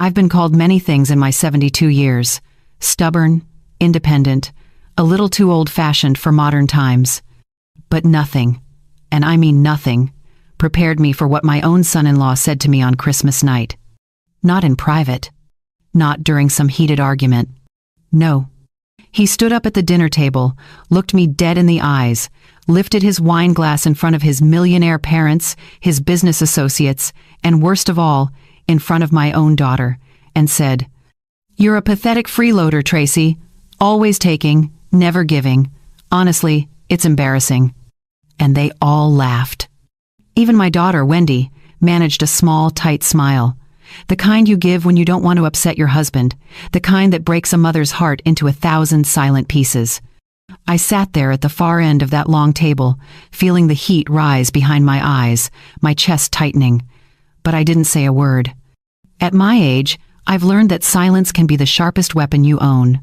I've been called many things in my 72 years. Stubborn, independent, a little too old-fashioned for modern times. But nothing, and I mean nothing, prepared me for what my own son-in-law said to me on Christmas night. Not in private. Not during some heated argument. No. He stood up at the dinner table, looked me dead in the eyes, lifted his wine glass in front of his millionaire parents, his business associates, and worst of all, in front of my own daughter, and said, "You're a pathetic freeloader, Tracy. Always taking, never giving. Honestly, it's embarrassing." And they all laughed. Even my daughter, Wendy, managed a small, tight smile. The kind you give when you don't want to upset your husband, the kind that breaks a mother's heart into 1,000 silent pieces. I sat there at the far end of that long table, feeling the heat rise behind my eyes, my chest tightening. But I didn't say a word. At my age, I've learned that silence can be the sharpest weapon you own.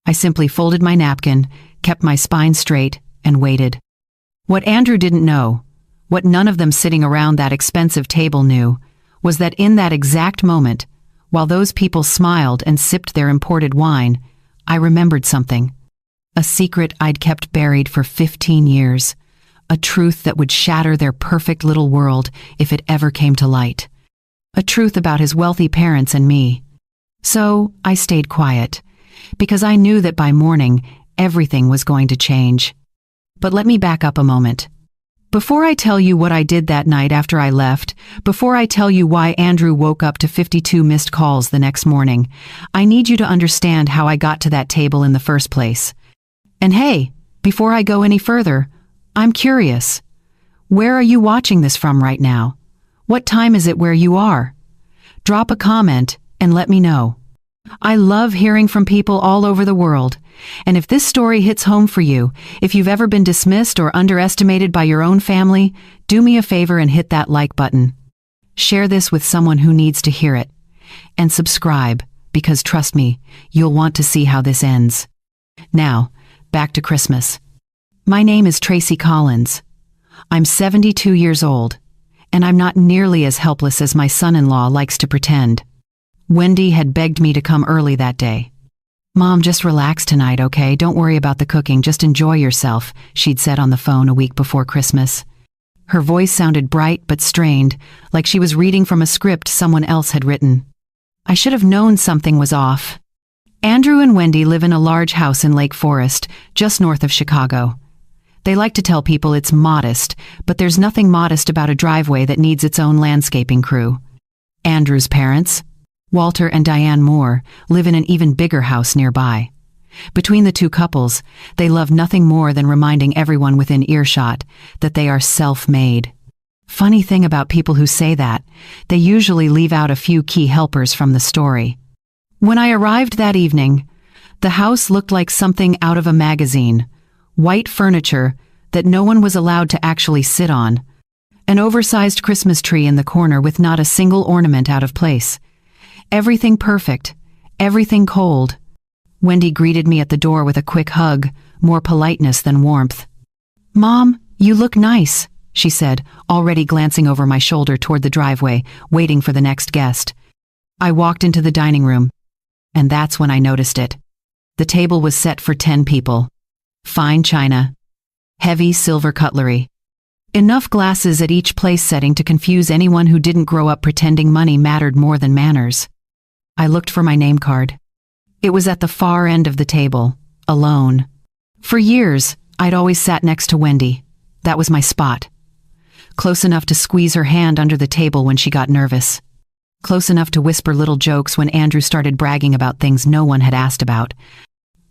I simply folded my napkin, kept my spine straight, and waited. What Andrew didn't know, what none of them sitting around that expensive table knew, was that in that exact moment, while those people smiled and sipped their imported wine, I remembered something. A secret I'd kept buried for 15 years. A truth that would shatter their perfect little world if it ever came to light. A truth about his wealthy parents and me. So I stayed quiet, because I knew that by morning, everything was going to change. But let me back up a moment. Before I tell you what I did that night after I left, before I tell you why Andrew woke up to 52 missed calls the next morning, I need you to understand how I got to that table in the first place. And hey, before I go any further, I'm curious. Where are you watching this from right now? What time is it where you are? Drop a comment and let me know. I love hearing from people all over the world. And if this story hits home for you, if you've ever been dismissed or underestimated by your own family, do me a favor and hit that like button. Share this with someone who needs to hear it. And subscribe, because trust me, you'll want to see how this ends. Now, back to Christmas. My name is Tracy Collins. I'm 72 years old, and I'm not nearly as helpless as my son-in-law likes to pretend. Wendy had begged me to come early that day. "Mom, just relax tonight, okay? Don't worry about the cooking, just enjoy yourself," she'd said on the phone a week before Christmas. Her voice sounded bright but strained, like she was reading from a script someone else had written. I should have known something was off. Andrew and Wendy live in a large house in Lake Forest, just north of Chicago. They like to tell people it's modest, but there's nothing modest about a driveway that needs its own landscaping crew. Andrew's parents, Walter and Diane Moore, live in an even bigger house nearby. Between the two couples, they love nothing more than reminding everyone within earshot that they are self-made. Funny thing about people who say that, they usually leave out a few key helpers from the story. When I arrived that evening, the house looked like something out of a magazine. White furniture that no one was allowed to actually sit on. An oversized Christmas tree in the corner with not a single ornament out of place. Everything perfect, everything cold. Wendy greeted me at the door with a quick hug, more politeness than warmth. "Mom, you look nice," she said, already glancing over my shoulder toward the driveway, waiting for the next guest. I walked into the dining room, and that's when I noticed it. The table was set for 10 people. Fine china. Heavy silver cutlery. Enough glasses at each place setting to confuse anyone who didn't grow up pretending money mattered more than manners. I looked for my name card. It was at the far end of the table, alone. For years, I'd always sat next to Wendy. That was my spot. Close enough to squeeze her hand under the table when she got nervous. Close enough to whisper little jokes when Andrew started bragging about things no one had asked about.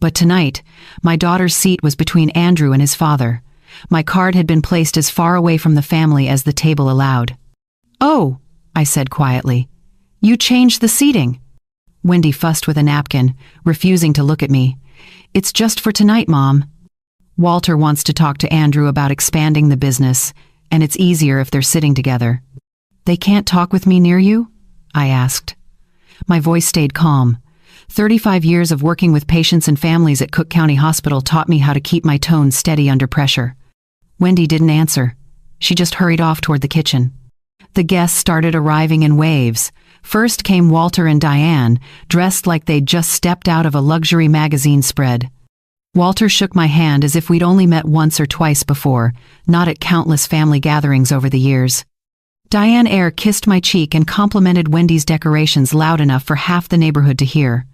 But tonight, my daughter's seat was between Andrew and his father. My card had been placed as far away from the family as the table allowed. "Oh," I said quietly. "You changed the seating." Wendy fussed with a napkin, refusing to look at me. "It's just for tonight, Mom. Walter wants to talk to Andrew about expanding the business, and it's easier if they're sitting together." "They can't talk with me near you?" I asked. My voice stayed calm. 35 years of working with patients and families at Cook County Hospital taught me how to keep my tone steady under pressure. Wendy didn't answer. She just hurried off toward the kitchen. The guests started arriving in waves. First came Walter and Diane, dressed like they'd just stepped out of a luxury magazine spread. Walter shook my hand as if we'd only met once or twice before, not at countless family gatherings over the years. Diane Eyre kissed my cheek and complimented Wendy's decorations loud enough for half the neighborhood to hear.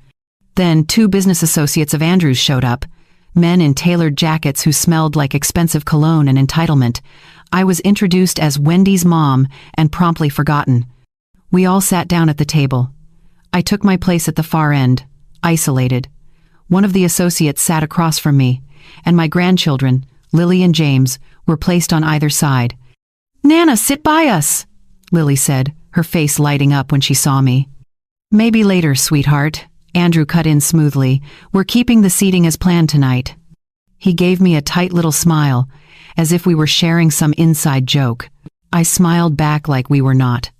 Then 2 business associates of Andrew's showed up, men in tailored jackets who smelled like expensive cologne and entitlement. I was introduced as Wendy's mom and promptly forgotten. We all sat down at the table. I took my place at the far end, isolated. One of the associates sat across from me, and my grandchildren, Lily and James, were placed on either side. "Nana, sit by us," Lily said, her face lighting up when she saw me. "Maybe later, sweetheart," Andrew cut in smoothly. "We're keeping the seating as planned tonight." He gave me a tight little smile, as if we were sharing some inside joke. I smiled back like we were not.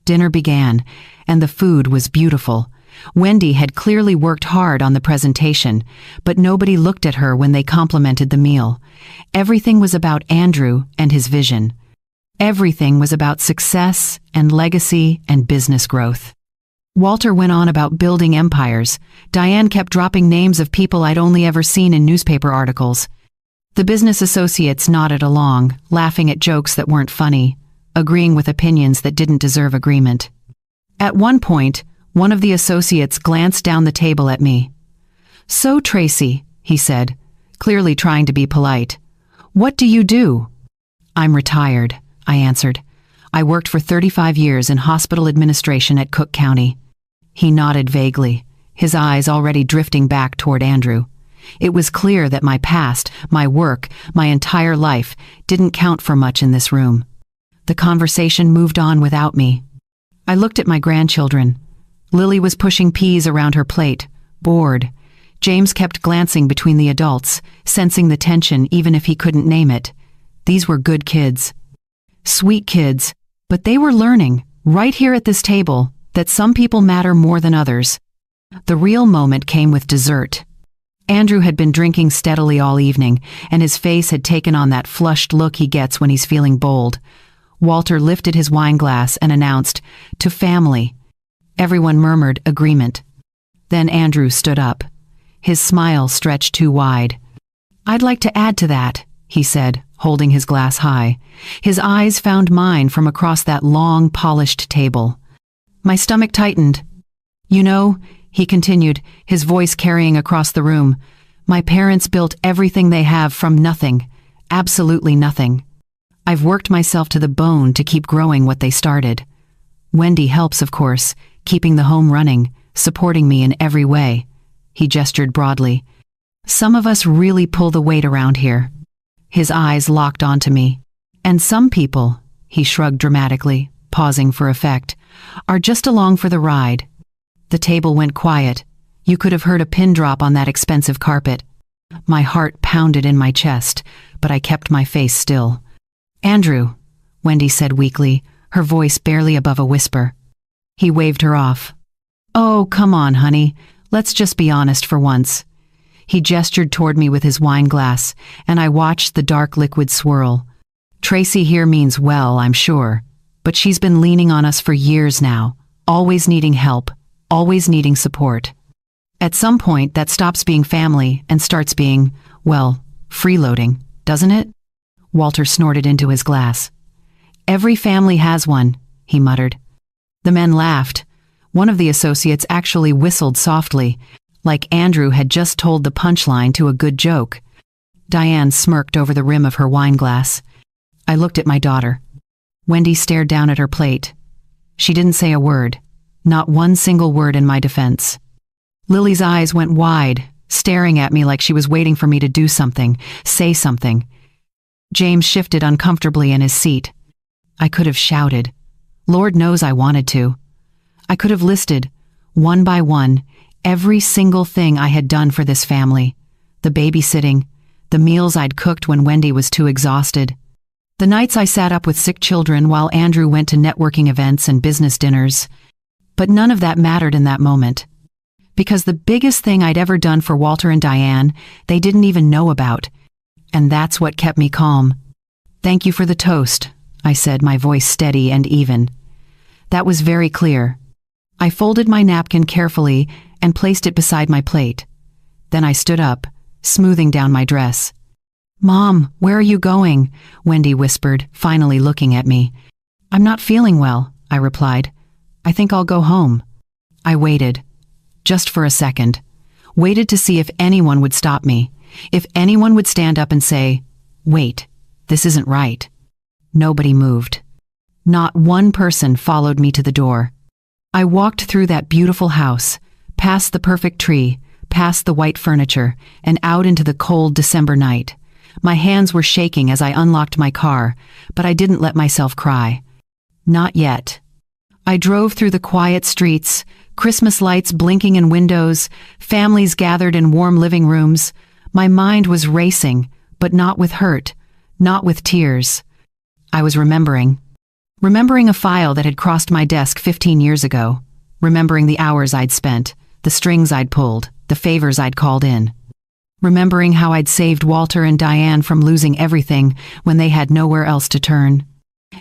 Dinner began, and the food was beautiful. Wendy had clearly worked hard on the presentation, but nobody looked at her when they complimented the meal. Everything was about Andrew and his vision. Everything was about success and legacy and business growth. Walter went on about building empires. Diane kept dropping names of people I'd only ever seen in newspaper articles. The business associates nodded along, laughing at jokes that weren't funny, agreeing with opinions that didn't deserve agreement. At one point, one of the associates glanced down the table at me. "So, Tracy," he said, clearly trying to be polite, "what do you do?" "I'm retired," I answered. "I worked for 35 years in hospital administration at Cook County." He nodded vaguely, his eyes already drifting back toward Andrew. It was clear that my past, my work, my entire life didn't count for much in this room. The conversation moved on without me. I looked at my grandchildren. Lily was pushing peas around her plate, bored. James kept glancing between the adults, sensing the tension even if he couldn't name it. These were good kids. Sweet kids, but they were learning, right here at this table, that some people matter more than others. The real moment came with dessert. Andrew had been drinking steadily all evening, and his face had taken on that flushed look he gets when he's feeling bold. Walter lifted his wine glass and announced, "To family." Everyone murmured agreement. Then Andrew stood up. His smile stretched too wide. "I'd like to add to that," he said, holding his glass high. His eyes found mine from across that long, polished table. My stomach tightened. "You know," he continued, his voice carrying across the room, "my parents built everything they have from nothing, absolutely nothing. I've worked myself to the bone to keep growing what they started. Wendy helps, of course, keeping the home running, supporting me in every way." He gestured broadly. "Some of us really pull the weight around here." His eyes locked onto me. "And some people," he shrugged dramatically, pausing for effect, "are just along for the ride." The table went quiet. You could have heard a pin drop on that expensive carpet. My heart pounded in my chest, but I kept my face still. "Andrew," Wendy said weakly, her voice barely above a whisper. He waved her off. "Oh, come on, honey. Let's just be honest for once." He gestured toward me with his wine glass, and I watched the dark liquid swirl. "Tracy here means well, I'm sure, but she's been leaning on us for years now, always needing help, always needing support. At some point, that stops being family and starts being, well, freeloading, doesn't it?" Walter snorted into his glass. "Every family has one," he muttered. The men laughed. One of the associates actually whistled softly, like Andrew had just told the punchline to a good joke. Diane smirked over the rim of her wine glass. I looked at my daughter. Wendy stared down at her plate. She didn't say a word, not one single word in my defense. Lily's eyes went wide, staring at me like she was waiting for me to do something, say something. James shifted uncomfortably in his seat. I could have shouted. Lord knows I wanted to. I could have listed, one by one, every single thing I had done for this family. The babysitting, the meals I'd cooked when Wendy was too exhausted, the nights I sat up with sick children while Andrew went to networking events and business dinners. But none of that mattered in that moment. Because the biggest thing I'd ever done for Walter and Diane, they didn't even know about. And that's what kept me calm. "Thank you for the toast," I said, my voice steady and even. That was very clear. I folded my napkin carefully and placed it beside my plate. Then I stood up, smoothing down my dress. "Mom, where are you going?" Wendy whispered, finally looking at me. "I'm not feeling well," I replied. "I think I'll go home." I waited, just for a second. Waited to see if anyone would stop me, if anyone would stand up and say, "Wait, this isn't right." Nobody moved. Not one person followed me to the door. I walked through that beautiful house, past the perfect tree, past the white furniture, and out into the cold December night. My hands were shaking as I unlocked my car, but I didn't let myself cry. Not yet. I drove through the quiet streets, Christmas lights blinking in windows, families gathered in warm living rooms. My mind was racing, but not with hurt, not with tears. I was remembering a file that had crossed my desk 15 years ago, remembering the hours I'd spent, the strings I'd pulled, the favors I'd called in. Remembering how I'd saved Walter and Diane from losing everything when they had nowhere else to turn.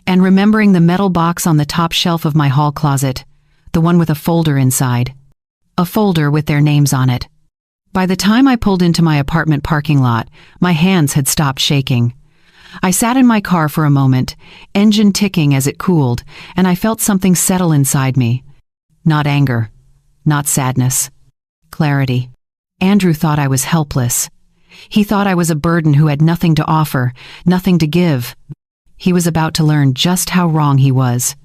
And remembering the metal box on the top shelf of my hall closet, the one with a folder inside. A folder with their names on it. By the time I pulled into my apartment parking lot, my hands had stopped shaking. I sat in my car for a moment, engine ticking as it cooled, and I felt something settle inside me. Not anger, not sadness. Clarity. Andrew thought I was helpless. He thought I was a burden who had nothing to offer, nothing to give. He was about to learn just how wrong he was.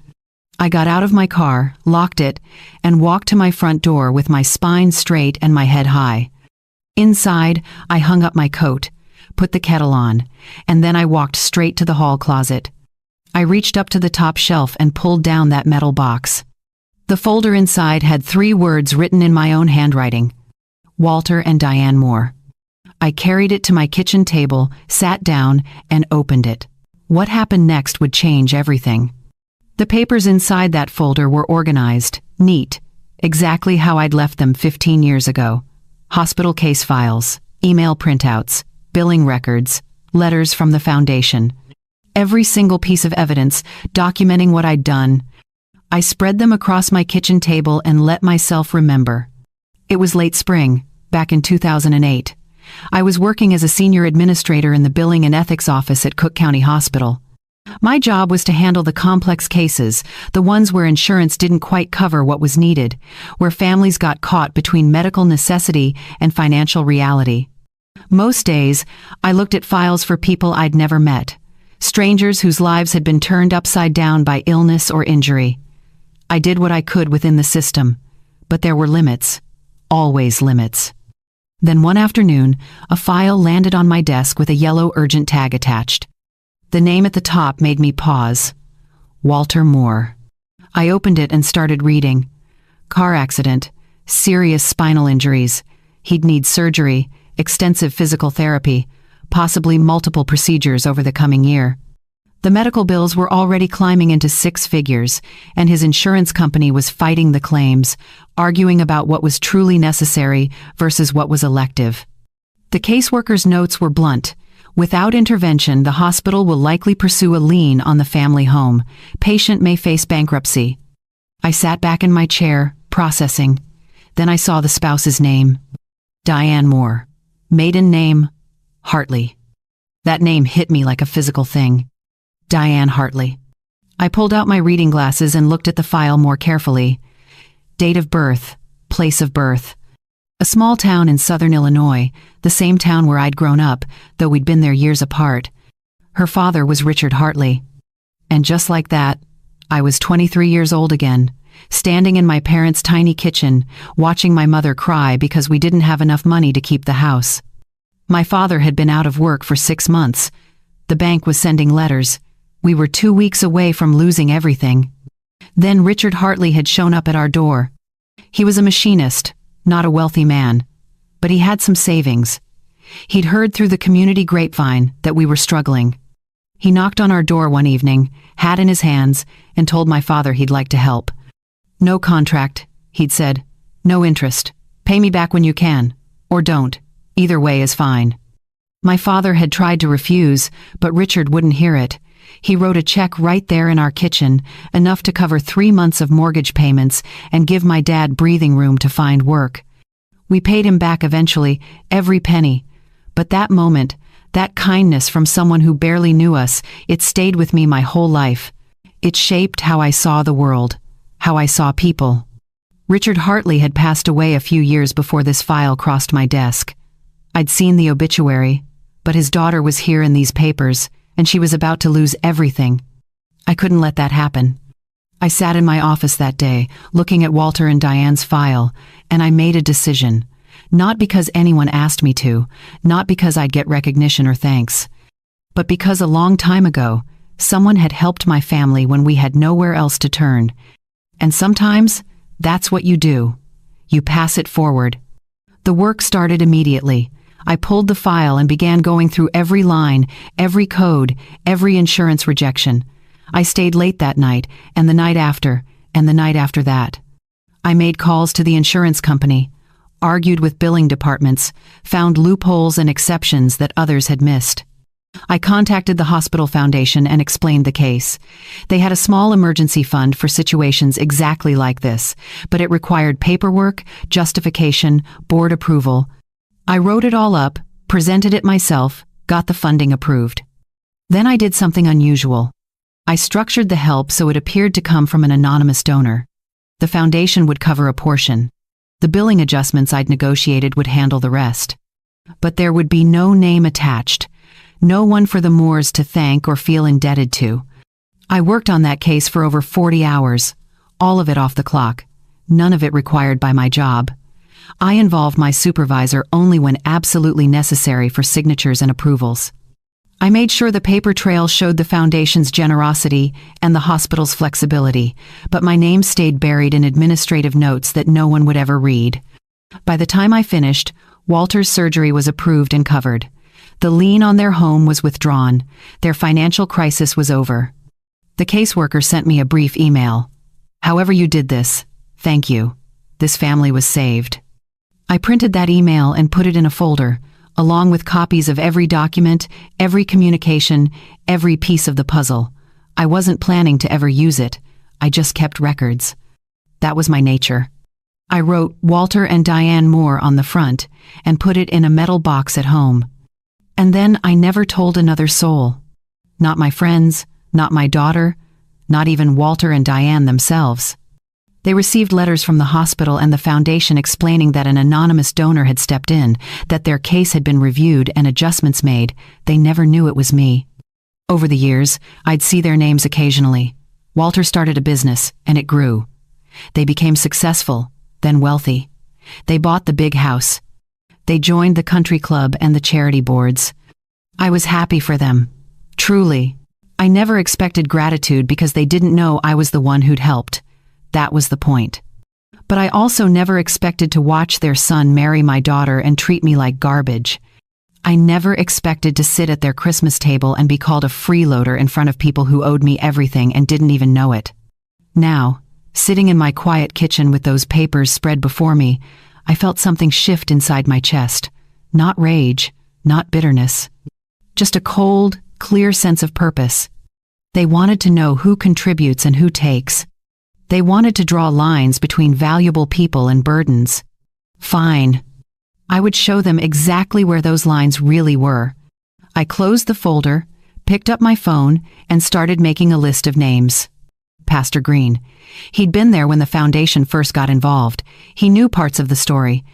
I got out of my car, locked it, and walked to my front door with my spine straight and my head high. Inside, I hung up my coat, put the kettle on, and then I walked straight to the hall closet. I reached up to the top shelf and pulled down that metal box. The folder inside had 3 words written in my own handwriting. Walter and Diane Moore. I carried it to my kitchen table, sat down, and opened it. What happened next would change everything. The papers inside that folder were organized, neat, exactly how I'd left them 15 years ago. Hospital case files, email printouts, billing records, letters from the foundation. Every single piece of evidence documenting what I'd done. I spread them across my kitchen table and let myself remember. It was late spring, back in 2008. I was working as a senior administrator in the billing and ethics office at Cook County Hospital. My job was to handle the complex cases, the ones where insurance didn't quite cover what was needed, where families got caught between medical necessity and financial reality. Most days, I looked at files for people I'd never met, strangers whose lives had been turned upside down by illness or injury. I did what I could within the system, but there were limits. Always limits. Then one afternoon, a file landed on my desk with a yellow urgent tag attached. The name at the top made me pause. Walter Moore. I opened it and started reading. Car accident, serious spinal injuries. He'd need surgery, extensive physical therapy, possibly multiple procedures over the coming year. The medical bills were already climbing into 6 figures, and his insurance company was fighting the claims, arguing about what was truly necessary versus what was elective. The caseworker's notes were blunt. Without intervention, the hospital will likely pursue a lien on the family home. Patient may face bankruptcy. I sat back in my chair, processing. Then I saw the spouse's name. Diane Moore. Maiden name, Hartley. That name hit me like a physical thing. Diane Hartley. I pulled out my reading glasses and looked at the file more carefully. Date of birth, place of birth. A small town in southern Illinois, the same town where I'd grown up, though we'd been there years apart. Her father was Richard Hartley. And just like that, I was 23 years old again, standing in my parents' tiny kitchen, watching my mother cry because we didn't have enough money to keep the house. My father had been out of work for 6 months. The bank was sending letters. We were 2 weeks away from losing everything. Then Richard Hartley had shown up at our door. He was a machinist, not a wealthy man, but he had some savings. He'd heard through the community grapevine that we were struggling. He knocked on our door one evening, hat in his hands, and told my father he'd like to help. No contract, he'd said. No interest. Pay me back when you can. Or don't. Either way is fine. My father had tried to refuse, but Richard wouldn't hear it. He wrote a check right there in our kitchen, enough to cover 3 months of mortgage payments and give my dad breathing room to find work. We paid him back eventually, every penny. But that moment, that kindness from someone who barely knew us, it stayed with me my whole life. It shaped how I saw the world, how I saw people. Richard Hartley had passed away a few years before this file crossed my desk. I'd seen the obituary, but his daughter was here in these papers, and she was about to lose everything. I couldn't let that happen. I sat in my office that day, looking at Walter and Diane's file, and I made a decision. Not because anyone asked me to, not because I'd get recognition or thanks, but because a long time ago, someone had helped my family when we had nowhere else to turn. And sometimes, that's what you do. You pass it forward. The work started immediately. I pulled the file and began going through every line, every code, every insurance rejection. I stayed late that night, and the night after, and the night after that. I made calls to the insurance company, argued with billing departments, found loopholes and exceptions that others had missed. I contacted the hospital foundation and explained the case. They had a small emergency fund for situations exactly like this, but it required paperwork, justification, board approval. I wrote it all up, presented it myself, got the funding approved. Then I did something unusual. I structured the help so it appeared to come from an anonymous donor. The foundation would cover a portion. The billing adjustments I'd negotiated would handle the rest. But there would be no name attached. No one for the Moores to thank or feel indebted to. I worked on that case for over 40 hours, all of it off the clock, none of it required by my job. I involved my supervisor only when absolutely necessary for signatures and approvals. I made sure the paper trail showed the foundation's generosity and the hospital's flexibility, but my name stayed buried in administrative notes that no one would ever read. By the time I finished, Walter's surgery was approved and covered. The lien on their home was withdrawn. Their financial crisis was over. The caseworker sent me a brief email. "However you did this, thank you. This family was saved." I printed that email and put it in a folder, along with copies of every document, every communication, every piece of the puzzle. I wasn't planning to ever use it. I just kept records. That was my nature. I wrote Walter and Diane Moore on the front and put it in a metal box at home. And then I never told another soul. Not my friends, not my daughter, not even Walter and Diane themselves. They received letters from the hospital and the foundation explaining that an anonymous donor had stepped in, that their case had been reviewed and adjustments made. They never knew it was me. Over the years, I'd see their names occasionally. Walter started a business, and it grew. They became successful, then wealthy. They bought the big house. They joined the country club and the charity boards. I was happy for them. Truly. I never expected gratitude because they didn't know I was the one who'd helped. That was the point. But I also never expected to watch their son marry my daughter and treat me like garbage. I never expected to sit at their Christmas table and be called a freeloader in front of people who owed me everything and didn't even know it. Now, sitting in my quiet kitchen with those papers spread before me, I felt something shift inside my chest. Not rage, not bitterness. Just a cold, clear sense of purpose. They wanted to know who contributes and who takes. They wanted to draw lines between valuable people and burdens. Fine. I would show them exactly where those lines really were. I closed the folder, picked up my phone, and started making a list of names. Pastor Green. He'd been there when the foundation first got involved. He knew parts of the story.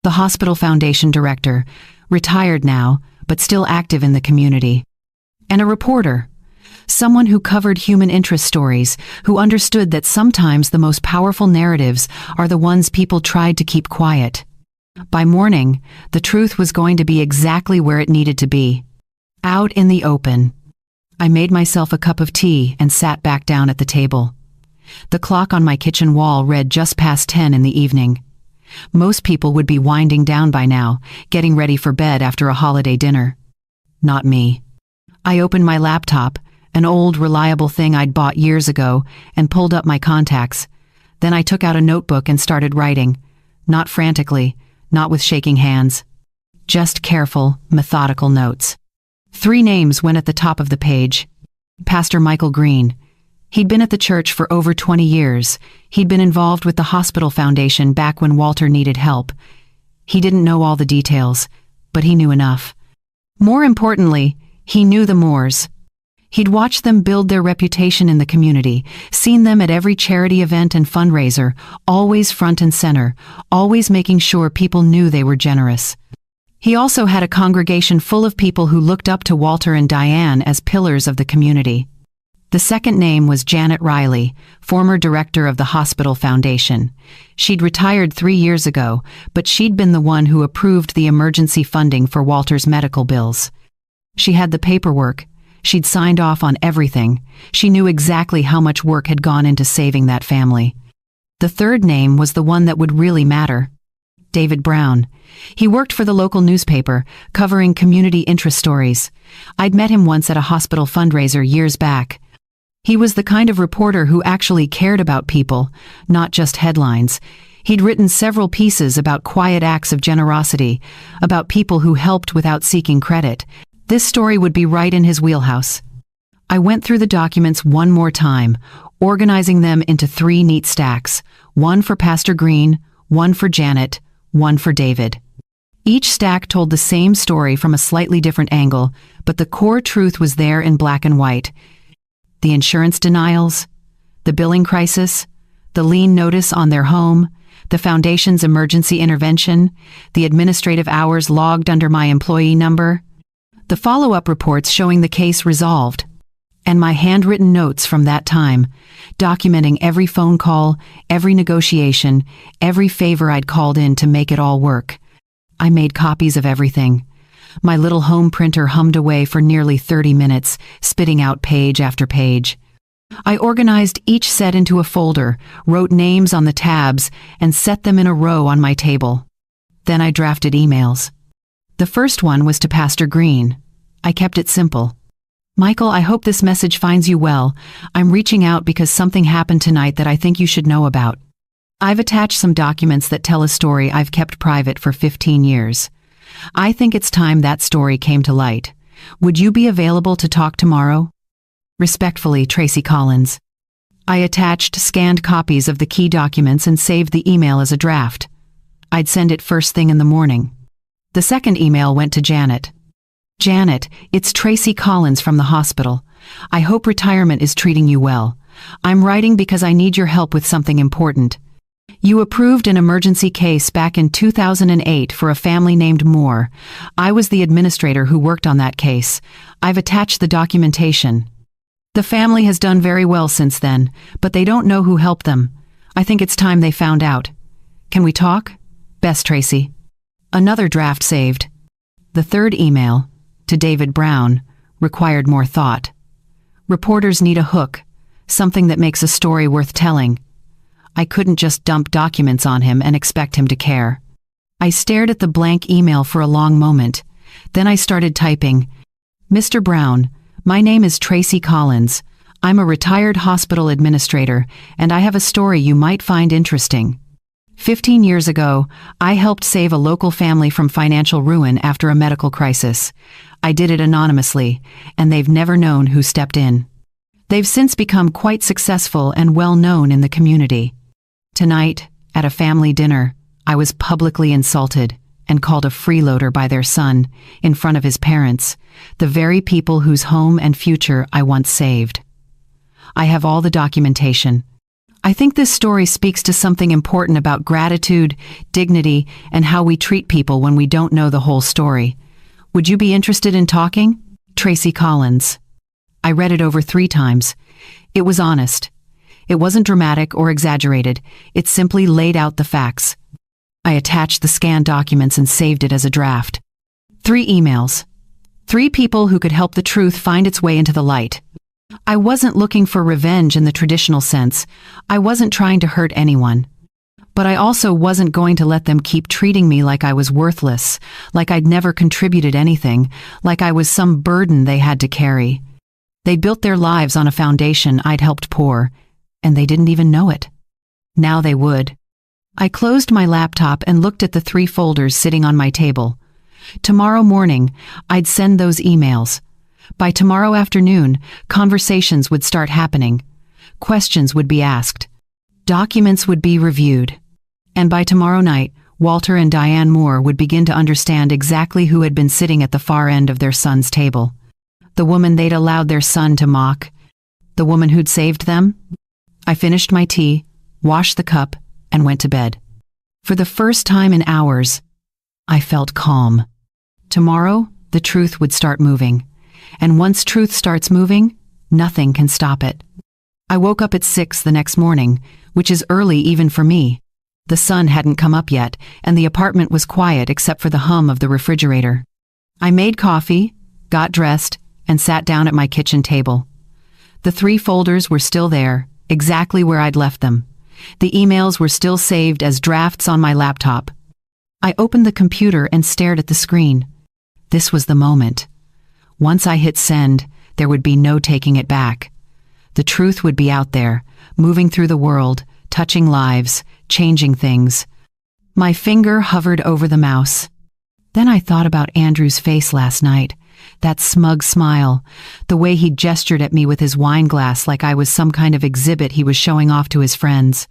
The hospital foundation director, retired now, but still active in the community. And a reporter. Someone who covered human interest stories, who understood that sometimes the most powerful narratives are the ones people tried to keep quiet. By morning, the truth was going to be exactly where it needed to be. Out in the open. I made myself a cup of tea and sat back down at the table. The clock on my kitchen wall read just past 10 in the evening. Most people would be winding down by now, getting ready for bed after a holiday dinner. Not me. I opened my laptop, an old, reliable thing I'd bought years ago, and pulled up my contacts. Then I took out a notebook and started writing. Not frantically, not with shaking hands. Just careful, methodical notes. 3 names went at the top of the page. Pastor Michael Green. He'd been at the church for over 20 years. He'd been involved with the hospital foundation back when Walter needed help. He didn't know all the details, but he knew enough. More importantly, he knew the Moores. He'd watched them build their reputation in the community, seen them at every charity event and fundraiser, always front and center, always making sure people knew they were generous. He also had a congregation full of people who looked up to Walter and Diane as pillars of the community. The second name was Janet Riley, former director of the hospital foundation. She'd retired 3 years ago, but she'd been the one who approved the emergency funding for Walter's medical bills. She had the paperwork. She'd signed off on everything. She knew exactly how much work had gone into saving that family. The third name was the one that would really matter. David Brown. He worked for the local newspaper, covering community interest stories. I'd met him once at a hospital fundraiser years back. He was the kind of reporter who actually cared about people, not just headlines. He'd written several pieces about quiet acts of generosity, about people who helped without seeking credit. This story would be right in his wheelhouse. I went through the documents one more time, organizing them into 3 neat stacks, one for Pastor Green, one for Janet, one for David. Each stack told the same story from a slightly different angle, but the core truth was there in black and white. The insurance denials, the billing crisis, the lien notice on their home, the foundation's emergency intervention, the administrative hours logged under my employee number, the follow-up reports showing the case resolved, and my handwritten notes from that time, documenting every phone call, every negotiation, every favor I'd called in to make it all work. I made copies of everything. My little home printer hummed away for nearly 30 minutes, spitting out page after page. I organized each set into a folder, wrote names on the tabs, and set them in a row on my table. Then I drafted emails. The first one was to Pastor Green. I kept it simple. Michael, I hope this message finds you well. I'm reaching out because something happened tonight that I think you should know about. I've attached some documents that tell a story I've kept private for 15 years. I think it's time that story came to light. Would you be available to talk tomorrow? Respectfully, Tracy Collins. I attached scanned copies of the key documents and saved the email as a draft. I'd send it first thing in the morning. The second email went to Janet. Janet, it's Tracy Collins from the hospital. I hope retirement is treating you well. I'm writing because I need your help with something important. You approved an emergency case back in 2008 for a family named Moore. I was the administrator who worked on that case. I've attached the documentation. The family has done very well since then, but they don't know who helped them. I think it's time they found out. Can we talk? Best, Tracy. Another draft saved. The third email, to David Brown, required more thought. Reporters need a hook, something that makes a story worth telling. I couldn't just dump documents on him and expect him to care. I stared at the blank email for a long moment. Then I started typing. Mr. Brown, my name is Tracy Collins. I'm a retired hospital administrator, and I have a story you might find interesting. 15 years ago, I helped save a local family from financial ruin after a medical crisis. I did it anonymously, and they've never known who stepped in. They've since become quite successful and well known in the community. Tonight, at a family dinner, I was publicly insulted and called a freeloader by their son in front of his parents, the very people whose home and future I once saved. I have all the documentation. I think this story speaks to something important about gratitude, dignity, and how we treat people when we don't know the whole story. Would you be interested in talking? Tracy Collins. I read it over 3 times. It was honest. It wasn't dramatic or exaggerated. It simply laid out the facts. I attached the scanned documents and saved it as a draft. 3 emails. 3 people who could help the truth find its way into the light. I wasn't looking for revenge in the traditional sense. I wasn't trying to hurt anyone. But I also wasn't going to let them keep treating me like I was worthless, like I'd never contributed anything, like I was some burden they had to carry. They built their lives on a foundation I'd helped pour, and they didn't even know it. Now they would. I closed my laptop and looked at the 3 folders sitting on my table. Tomorrow morning, I'd send those emails. By tomorrow afternoon, conversations would start happening. Questions would be asked. Documents would be reviewed. And by tomorrow night, Walter and Diane Moore would begin to understand exactly who had been sitting at the far end of their son's table. The woman they'd allowed their son to mock. The woman who'd saved them. I finished my tea, washed the cup, and went to bed. For the first time in hours, I felt calm. Tomorrow, the truth would start moving. And once truth starts moving, nothing can stop it. I woke up at 6 the next morning, which is early even for me. The sun hadn't come up yet, and the apartment was quiet except for the hum of the refrigerator. I made coffee, got dressed, and sat down at my kitchen table. The 3 folders were still there, exactly where I'd left them. The emails were still saved as drafts on my laptop. I opened the computer and stared at the screen. This was the moment. Once I hit send, there would be no taking it back. The truth would be out there, moving through the world, touching lives, changing things. My finger hovered over the mouse. Then I thought about Andrew's face last night, that smug smile, the way he gestured at me with his wine glass like I was some kind of exhibit he was showing off to his friends.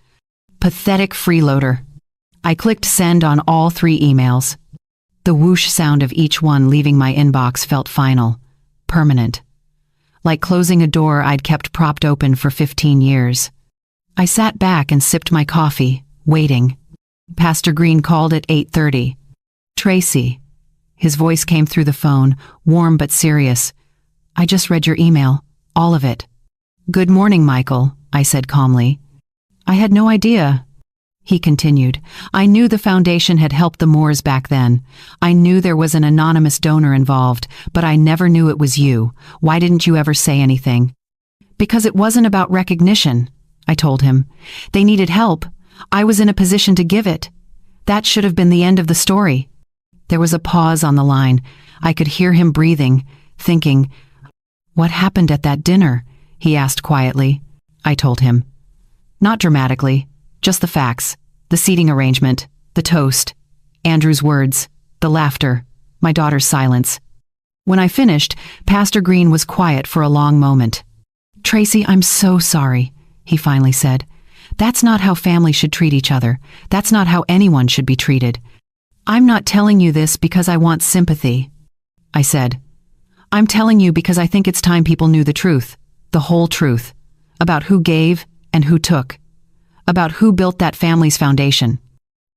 Pathetic freeloader. I clicked send on all 3 emails. The whoosh sound of each one leaving my inbox felt final, permanent. Like closing a door I'd kept propped open for 15 years. I sat back and sipped my coffee, waiting. Pastor Green called at 8:30. "Tracy." His voice came through the phone, warm but serious. "I just read your email, all of it." "Good morning, Michael," I said calmly. "I had no idea." He continued, "I knew the foundation had helped the Moores back then. I knew there was an anonymous donor involved, but I never knew it was you. Why didn't you ever say anything?" "Because it wasn't about recognition," I told him. "They needed help. I was in a position to give it. That should have been the end of the story." There was a pause on the line. I could hear him breathing, thinking, "What happened at that dinner?" he asked quietly. I told him. Not dramatically, just the facts, the seating arrangement, the toast, Andrew's words, the laughter, my daughter's silence. When I finished, Pastor Green was quiet for a long moment. "Tracy, I'm so sorry," he finally said. "That's not how families should treat each other. That's not how anyone should be treated. I'm not telling you this because I want sympathy," I said. "I'm telling you because I think it's time people knew the truth, the whole truth, about who gave and who took, about who built that family's foundation."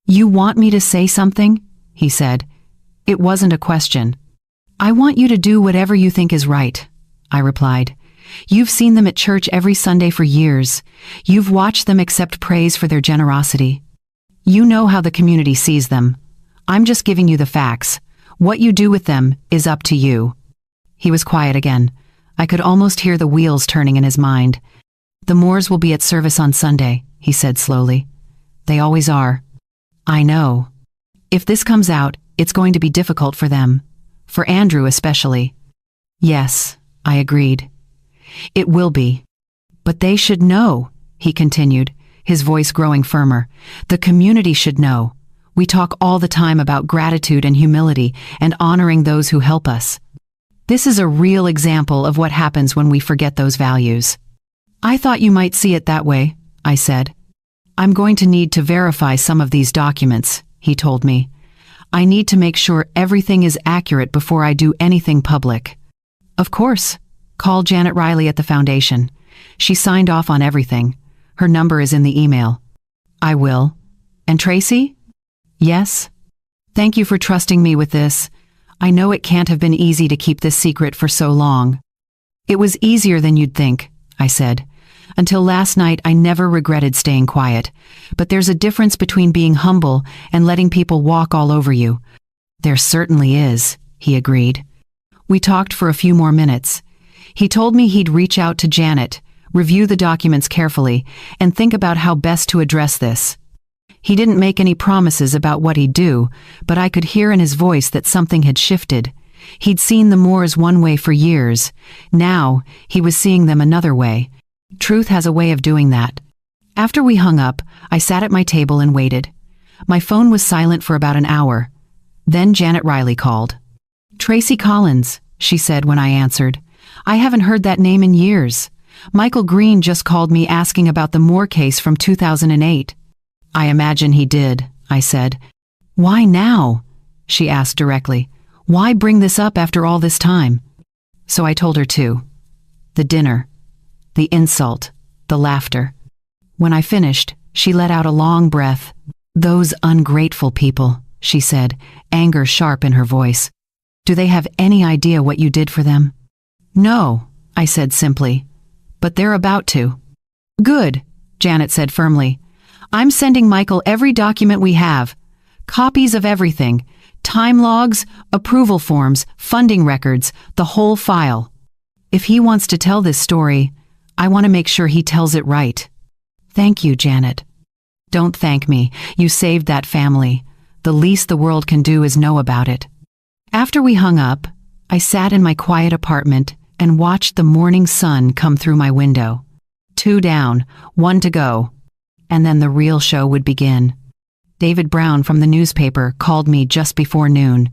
"You want me to say something?" he said. It wasn't a question. "I want you to do whatever you think is right," I replied. "You've seen them at church every Sunday for years. You've watched them accept praise for their generosity. You know how the community sees them. I'm just giving you the facts. What you do with them is up to you." He was quiet again. I could almost hear the wheels turning in his mind. "The Moores will be at service on Sunday," he said slowly. "They always are." "I know. If this comes out, it's going to be difficult for them. For Andrew especially." "Yes," I agreed. "It will be. But they should know," he continued, his voice growing firmer. "The community should know. We talk all the time about gratitude and humility and honoring those who help us. This is a real example of what happens when we forget those values." "I thought you might see it that way," I said. "I'm going to need to verify some of these documents," he told me. "I need to make sure everything is accurate before I do anything public." "Of course. Call Janet Riley at the foundation. She signed off on everything. Her number is in the email." "I will. And Tracy?" "Yes. Thank you for trusting me with this. I know it can't have been easy to keep this secret for so long." "It was easier than you'd think," I said. "Until last night, I never regretted staying quiet. But there's a difference between being humble and letting people walk all over you." "There certainly is," he agreed. We talked for a few more minutes. He told me he'd reach out to Janet, review the documents carefully, and think about how best to address this. He didn't make any promises about what he'd do, but I could hear in his voice that something had shifted. He'd seen the Moores one way for years. Now, he was seeing them another way. Truth has a way of doing that. After we hung up, I sat at my table and waited. My phone was silent for about an hour. Then Janet Riley called. "Tracy Collins," she said when I answered. I haven't heard that name in years. Michael Green just called me asking about the Moore case from 2008. I imagine he did, I said. Why now? She asked directly. Why bring this up after all this time? So I told her too. The dinner, the insult, the laughter. When I finished, she let out a long breath. Those ungrateful people, she said, anger sharp in her voice. Do they have any idea what you did for them? No, I said simply. But they're about to. Good, Janet said firmly. I'm sending Michael every document we have. Copies of everything. Time logs, approval forms, funding records, the whole file. If he wants to tell this story, I want to make sure he tells it right. Thank you, Janet. Don't thank me. You saved that family. The least the world can do is know about it. After we hung up, I sat in my quiet apartment and watched the morning sun come through my window. 2 down, 1 to go. And then the real show would begin. David Brown from the newspaper called me just before noon.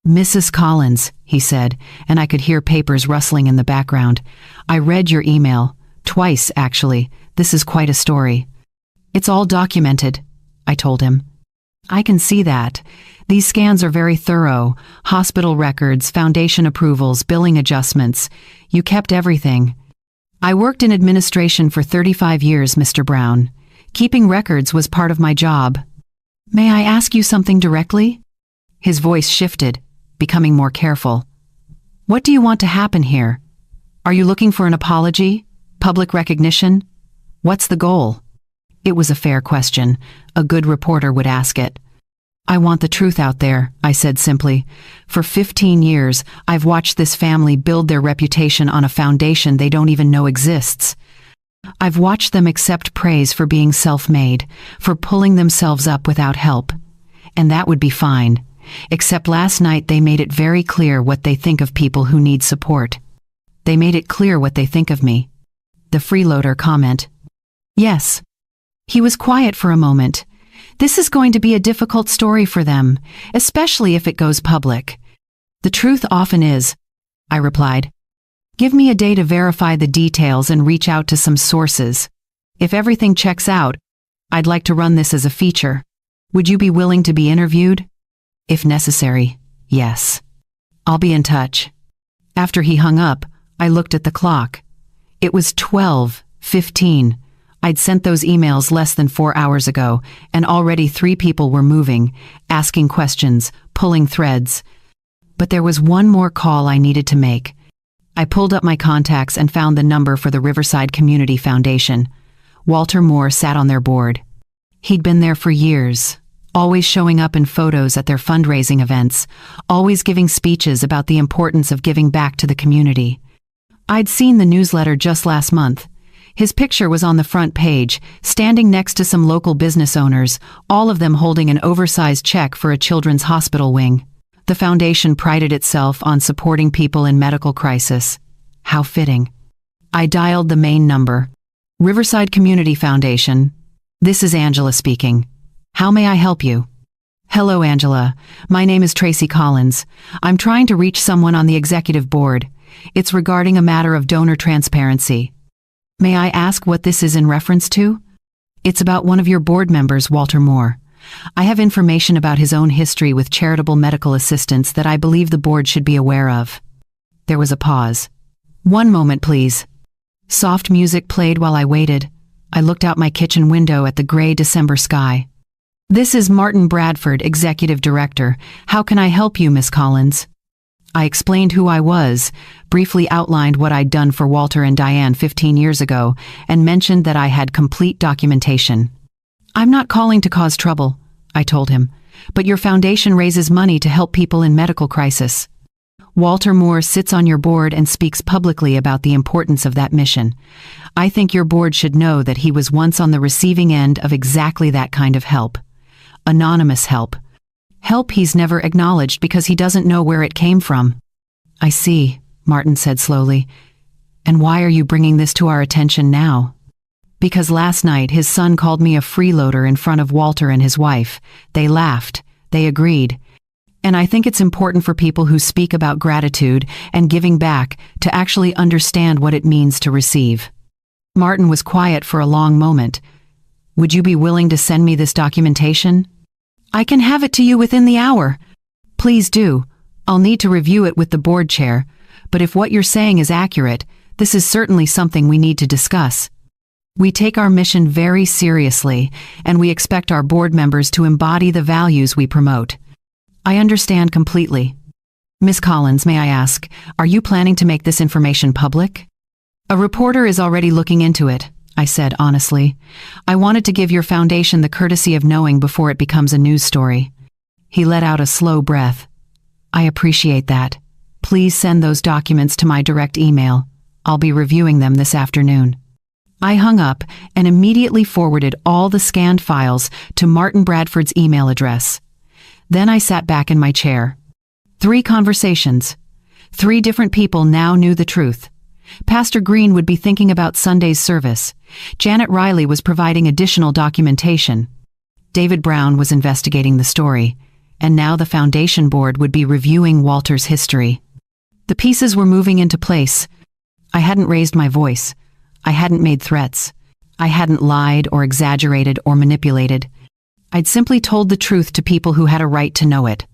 Mrs. Collins, he said, and I could hear papers rustling in the background. I read your email. Twice, actually. This is quite a story. It's all documented, I told him. I can see that. These scans are very thorough. Hospital records, foundation approvals, billing adjustments. You kept everything. I worked in administration for 35 years, Mr. Brown. Keeping records was part of my job. May I ask you something directly? His voice shifted, becoming more careful. What do you want to happen here? Are you looking for an apology? Public recognition? What's the goal? It was a fair question. A good reporter would ask it. I want the truth out there, I said simply. For 15 years, I've watched this family build their reputation on a foundation they don't even know exists. I've watched them accept praise for being self-made, for pulling themselves up without help. And that would be fine. Except last night they made it very clear what they think of people who need support. They made it clear what they think of me. The freeloader comment. Yes. He was quiet for a moment. This is going to be a difficult story for them, especially if it goes public. The truth often is, I replied. Give me a day to verify the details and reach out to some sources. If everything checks out, I'd like to run this as a feature. Would you be willing to be interviewed? If necessary, yes. I'll be in touch. After he hung up, I looked at the clock. It was 12:15. I'd sent those emails less than 4 hours ago, and already 3 people were moving, asking questions, pulling threads. But there was one more call I needed to make. I pulled up my contacts and found the number for the Riverside Community Foundation. Walter Moore sat on their board. He'd been there for years, always showing up in photos at their fundraising events, always giving speeches about the importance of giving back to the community. I'd seen the newsletter just last month. His picture was on the front page, standing next to some local business owners, all of them holding an oversized check for a children's hospital wing. The foundation prided itself on supporting people in medical crisis. How fitting. I dialed the main number. Riverside Community Foundation. This is Angela speaking. How may I help you? Hello, Angela. My name is Tracy Collins. I'm trying to reach someone on the executive board. It's regarding a matter of donor transparency. May I ask what this is in reference to? It's about one of your board members, Walter Moore. I have information about his own history with charitable medical assistance that I believe the board should be aware of. There was a pause. One moment, please. Soft music played while I waited. I looked out my kitchen window at the gray December sky. This is Martin Bradford, Executive Director. How can I help you, Miss Collins? I explained who I was, briefly outlined what I'd done for Walter and Diane 15 years ago, and mentioned that I had complete documentation. I'm not calling to cause trouble, I told him, but your foundation raises money to help people in medical crisis. Walter Moore sits on your board and speaks publicly about the importance of that mission. I think your board should know that he was once on the receiving end of exactly that kind of help. Anonymous help. Help he's never acknowledged because he doesn't know where it came from. I see, Martin said slowly. And why are you bringing this to our attention now? Because last night his son called me a freeloader in front of Walter and his wife. They laughed. They agreed. And I think it's important for people who speak about gratitude and giving back to actually understand what it means to receive. Martin was quiet for a long moment. Would you be willing to send me this documentation? I can have it to you within the hour. Please do. I'll need to review it with the board chair, but if what you're saying is accurate, this is certainly something we need to discuss. We take our mission very seriously, and we expect our board members to embody the values we promote. I understand completely. Miss Collins, may I ask, are you planning to make this information public? A reporter is already looking into it, I said honestly. I wanted to give your foundation the courtesy of knowing before it becomes a news story. He let out a slow breath. I appreciate that. Please send those documents to my direct email. I'll be reviewing them this afternoon. I hung up and immediately forwarded all the scanned files to Martin Bradford's email address. Then I sat back in my chair. 3 conversations. 3 different people now knew the truth. Pastor Green would be thinking about Sunday's service. Janet Riley was providing additional documentation. David Brown was investigating the story. And now the foundation board would be reviewing Walter's history. The pieces were moving into place. I hadn't raised my voice. I hadn't made threats. I hadn't lied or exaggerated or manipulated. I'd simply told the truth to people who had a right to know it.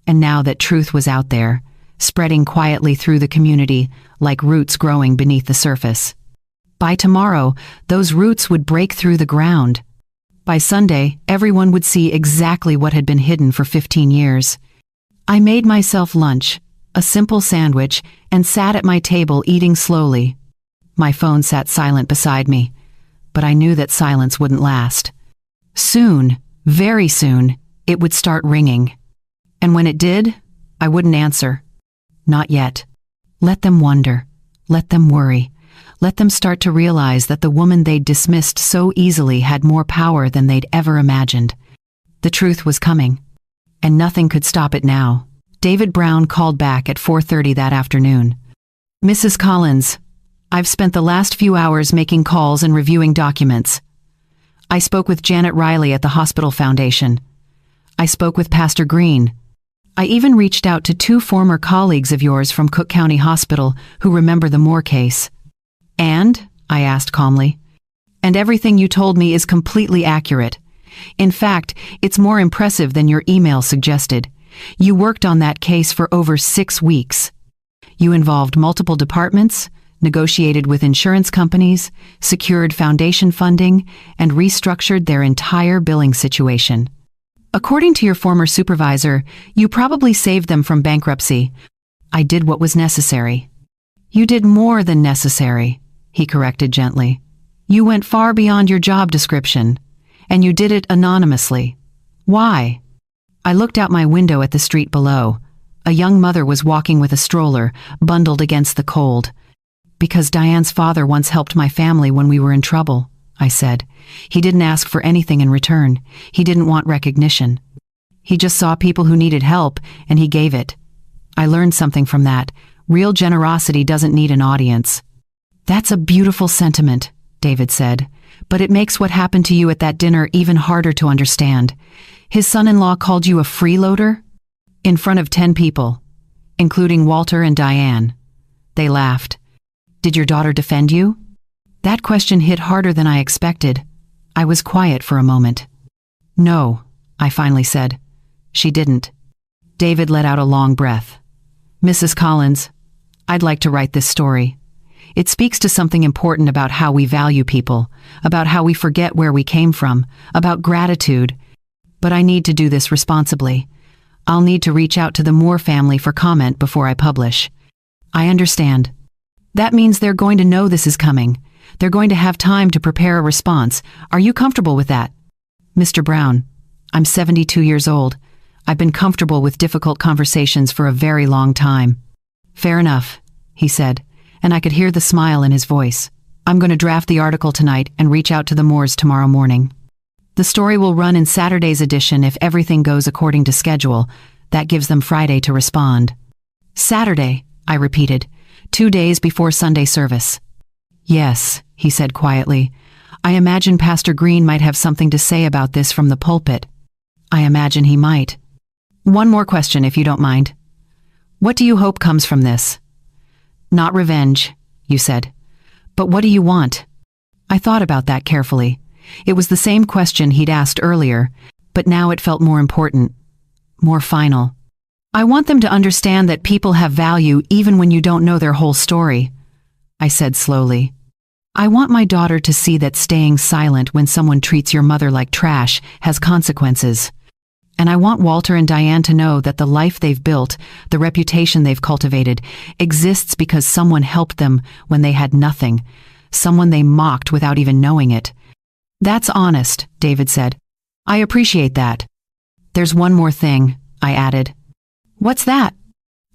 And now that truth was out there, spreading quietly through the community like roots growing beneath the surface. By tomorrow, those roots would break through the ground. By Sunday, everyone would see exactly what had been hidden for 15 years. I made myself lunch, a simple sandwich, and sat at my table eating slowly. My phone sat silent beside me, but I knew that silence wouldn't last. Soon, very soon, it would start ringing. And when it did, I wouldn't answer. Not yet. Let them wonder. Let them worry. Let them start to realize that the woman they'd dismissed so easily had more power than they'd ever imagined. The truth was coming, and nothing could stop it now. David Brown called back at 4:30 that afternoon. Mrs. Collins, I've spent the last few hours making calls and reviewing documents. I spoke with Janet Riley at the Hospital Foundation. I spoke with Pastor Green. I even reached out to 2 former colleagues of yours from Cook County Hospital who remember the Moore case. And, I asked calmly, and everything you told me is completely accurate. In fact, it's more impressive than your email suggested. You worked on that case for over 6 weeks. You involved multiple departments, negotiated with insurance companies, secured foundation funding, and restructured their entire billing situation. According to your former supervisor, you probably saved them from bankruptcy. I did what was necessary. You did more than necessary, he corrected gently. You went far beyond your job description, and you did it anonymously. Why? I looked out my window at the street below. A young mother was walking with a stroller, bundled against the cold. Because Diane's father once helped my family when we were in trouble, I said. He didn't ask for anything in return. He didn't want recognition. He just saw people who needed help, and he gave it. I learned something from that. Real generosity doesn't need an audience. That's a beautiful sentiment, David said, but it makes what happened to you at that dinner even harder to understand. His son-in-law called you a freeloader? In front of 10 people, including Walter and Diane. They laughed. Did your daughter defend you? That question hit harder than I expected. I was quiet for a moment. No, I finally said. She didn't. David let out a long breath. Mrs. Collins, I'd like to write this story. It speaks to something important about how we value people, about how we forget where we came from, about gratitude. But I need to do this responsibly. I'll need to reach out to the Moore family for comment before I publish. I understand. That means they're going to know this is coming. They're going to have time to prepare a response. Are you comfortable with that? Mr. Brown, I'm 72 years old. I've been comfortable with difficult conversations for a very long time. Fair enough, he said, and I could hear the smile in his voice. I'm going to draft the article tonight and reach out to the Moores tomorrow morning. The story will run in Saturday's edition if everything goes according to schedule. That gives them Friday to respond. Saturday, I repeated, 2 days before Sunday service. Yes, he said quietly. I imagine Pastor Green might have something to say about this from the pulpit. I imagine he might. One more question, if you don't mind. What do you hope comes from this? Not revenge, you said. But what do you want? I thought about that carefully. It was the same question he'd asked earlier, but now it felt more important, more final. I want them to understand that people have value even when you don't know their whole story, I said slowly. I want my daughter to see that staying silent when someone treats your mother like trash has consequences. And I want Walter and Diane to know that the life they've built, the reputation they've cultivated, exists because someone helped them when they had nothing, someone they mocked without even knowing it. That's honest, David said. I appreciate that. There's one more thing, I added. What's that?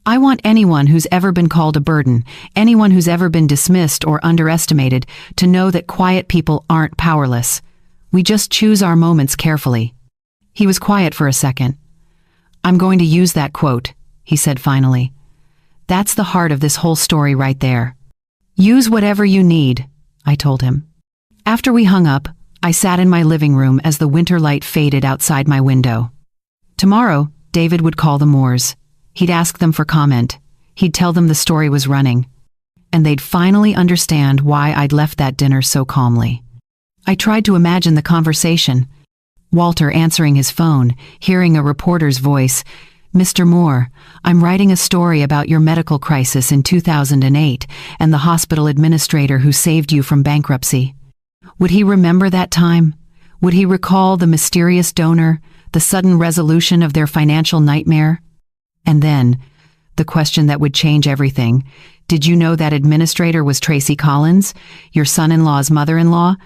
I want anyone who's ever been called a burden, anyone who's ever been dismissed or underestimated, to know that quiet people aren't powerless. We just choose our moments carefully. He was quiet for a second. I'm going to use that quote, he said finally. That's the heart of this whole story right there. Use whatever you need, I told him. After we hung up, I sat in my living room as the winter light faded outside my window. Tomorrow, David would call the Moores. He'd ask them for comment. He'd tell them the story was running. And they'd finally understand why I'd left that dinner so calmly. I tried to imagine the conversation. Walter answering his phone, hearing a reporter's voice. Mr. Moore, I'm writing a story about your medical crisis in 2008 and the hospital administrator who saved you from bankruptcy. Would he remember that time? Would he recall the mysterious donor, the sudden resolution of their financial nightmare? And then, the question that would change everything. Did you know that administrator was Tracy Collins, your son-in-law's mother-in-law?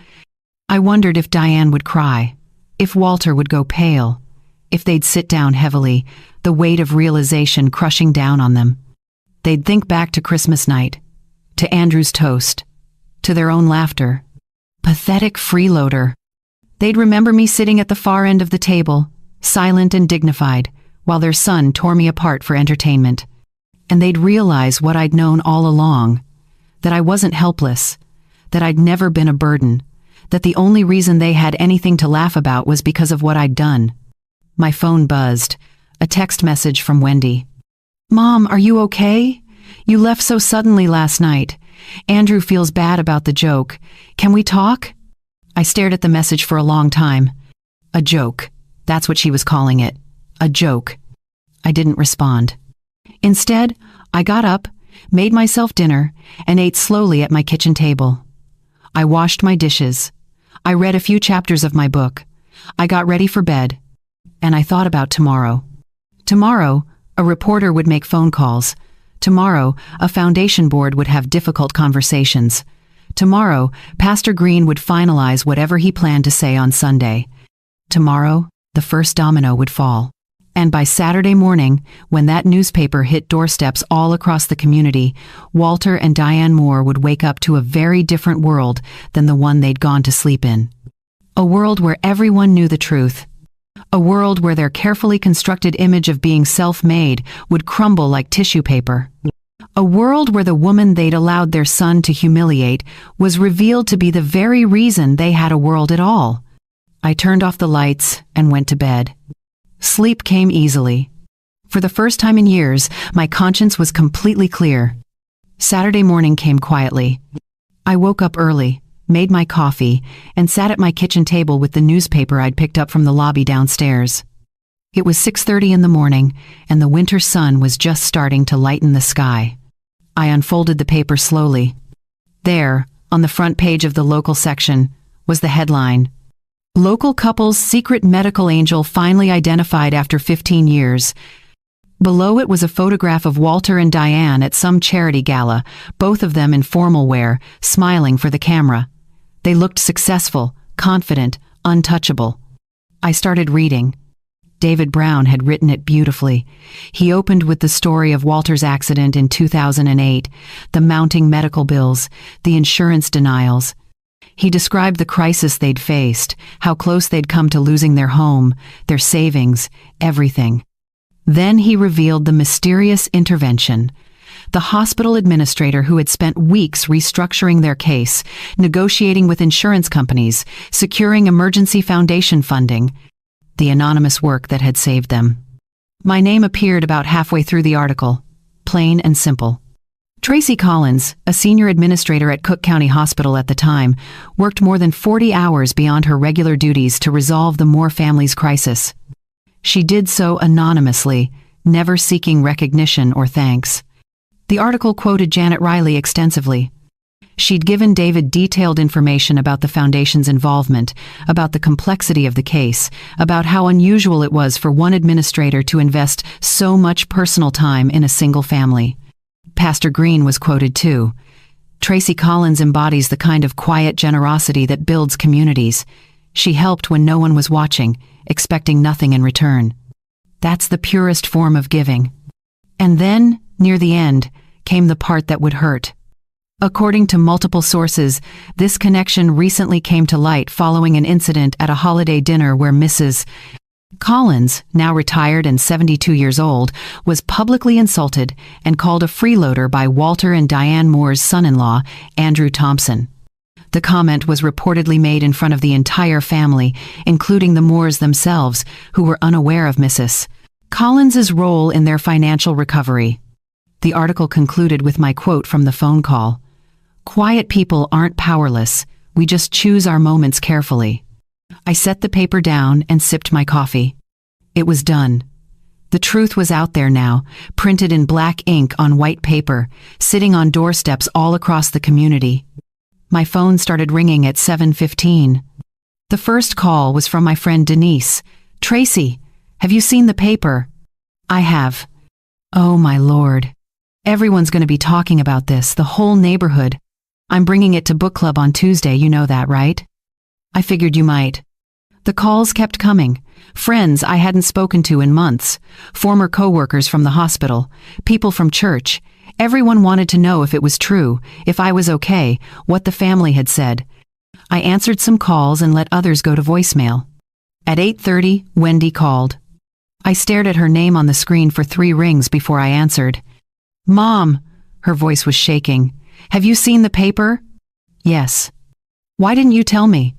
I wondered if Diane would cry, if Walter would go pale, if they'd sit down heavily, the weight of realization crushing down on them. They'd think back to Christmas night, to Andrew's toast, to their own laughter. Pathetic freeloader. They'd remember me sitting at the far end of the table, silent and dignified, while their son tore me apart for entertainment. And they'd realize what I'd known all along, that I wasn't helpless, that I'd never been a burden, that the only reason they had anything to laugh about was because of what I'd done. My phone buzzed, a text message from Wendy. Mom, are you okay? You left so suddenly last night. Andrew feels bad about the joke. Can we talk? I stared at the message for a long time. A joke. That's what she was calling it. A joke. I didn't respond. Instead, I got up, made myself dinner, and ate slowly at my kitchen table. I washed my dishes. I read a few chapters of my book. I got ready for bed. And I thought about tomorrow. Tomorrow, a reporter would make phone calls. Tomorrow, a foundation board would have difficult conversations. Tomorrow, Pastor Green would finalize whatever he planned to say on Sunday. Tomorrow, the first domino would fall. And by Saturday morning, when that newspaper hit doorsteps all across the community, Walter and Diane Moore would wake up to a very different world than the one they'd gone to sleep in. A world where everyone knew the truth. A world where their carefully constructed image of being self-made would crumble like tissue paper. A world where the woman they'd allowed their son to humiliate was revealed to be the very reason they had a world at all. I turned off the lights and went to bed. Sleep came easily. For the first time in years, my conscience was completely clear. Saturday morning came quietly. I woke up early, made my coffee, and sat at my kitchen table with the newspaper I'd picked up from the lobby downstairs. It was 6:30 in the morning, and the winter sun was just starting to lighten the sky. I unfolded the paper slowly. There, on the front page of the local section, was the headline, Local couple's secret medical angel finally identified after 15 years. Below it was a photograph of Walter and Diane at some charity gala, both of them in formal wear, smiling for the camera. They looked successful, confident, untouchable. I started reading. David Brown had written it beautifully. He opened with the story of Walter's accident in 2008, the mounting medical bills, the insurance denials. He described the crisis they'd faced, how close they'd come to losing their home, their savings, everything. Then he revealed the mysterious intervention. The hospital administrator who had spent weeks restructuring their case, negotiating with insurance companies, securing emergency foundation funding. The anonymous work that had saved them. My name appeared about halfway through the article. Plain and simple. Tracy Collins, a senior administrator at Cook County Hospital at the time, worked more than 40 hours beyond her regular duties to resolve the Moore family's crisis. She did so anonymously, never seeking recognition or thanks. The article quoted Janet Riley extensively. She'd given David detailed information about the foundation's involvement, about the complexity of the case, about how unusual it was for one administrator to invest so much personal time in a single family. Pastor Green was quoted too. Tracy Collins embodies the kind of quiet generosity that builds communities. She helped when no one was watching, expecting nothing in return. That's the purest form of giving. And then, near the end, came the part that would hurt. According to multiple sources, this connection recently came to light following an incident at a holiday dinner where Mrs. Collins, now retired and 72 years old, was publicly insulted and called a freeloader by Walter and Diane Moore's son-in-law, Andrew Thompson. The comment was reportedly made in front of the entire family, including the Moores themselves, who were unaware of Mrs. Collins's role in their financial recovery. The article concluded with my quote from the phone call. "Quiet people aren't powerless. We just choose our moments carefully." I set the paper down and sipped my coffee. It was done. The truth was out there now, printed in black ink on white paper, sitting on doorsteps all across the community. My phone started ringing at 7:15. The first call was from my friend Denise. "Tracy, have you seen the paper?" "I have." "Oh my Lord. Everyone's going to be talking about this, the whole neighborhood. I'm bringing it to book club on Tuesday, you know that, right?" I figured you might. The calls kept coming. Friends I hadn't spoken to in months, former co-workers from the hospital, people from church. Everyone wanted to know if it was true, if I was okay, what the family had said. I answered some calls and let others go to voicemail. At 8:30, Wendy called. I stared at her name on the screen for 3 rings before I answered. "Mom," her voice was shaking. "Have you seen the paper?" "Yes." "Why didn't you tell me?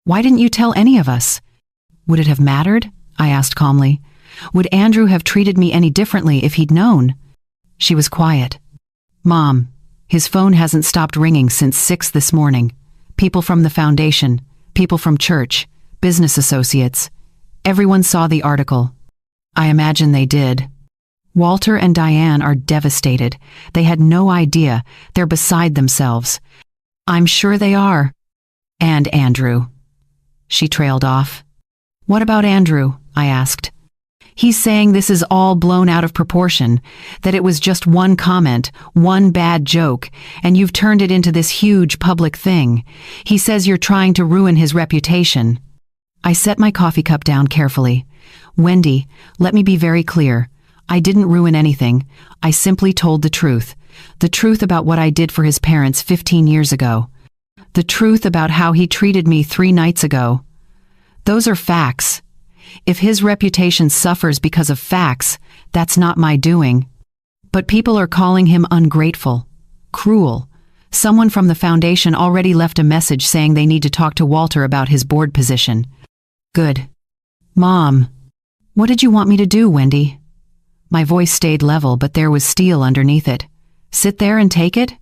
Why didn't you tell any of us?" "Would it have mattered?" I asked calmly. "Would Andrew have treated me any differently if he'd known?" She was quiet. "Mom, his phone hasn't stopped ringing since 6 this morning. People from the foundation, people from church, business associates. Everyone saw the article. I imagine they did. Walter and Diane are devastated. They had no idea. They're beside themselves. I'm sure they are. And Andrew." She trailed off. "What about Andrew?" I asked. "He's saying this is all blown out of proportion, that it was just one comment, one bad joke, and you've turned it into this huge public thing. He says you're trying to ruin his reputation." I set my coffee cup down carefully. "Wendy, let me be very clear. I didn't ruin anything. I simply told the truth. The truth about what I did for his parents 15 years ago. The truth about how he treated me 3 nights ago. Those are facts. If his reputation suffers because of facts, that's not my doing. But people are calling him ungrateful, cruel. Someone from the foundation already left a message saying they need to talk to Walter about his board position." "Good." "Mom, what did you want me to do, Wendy?" My voice stayed level, but there was steel underneath it. "Sit there and take it?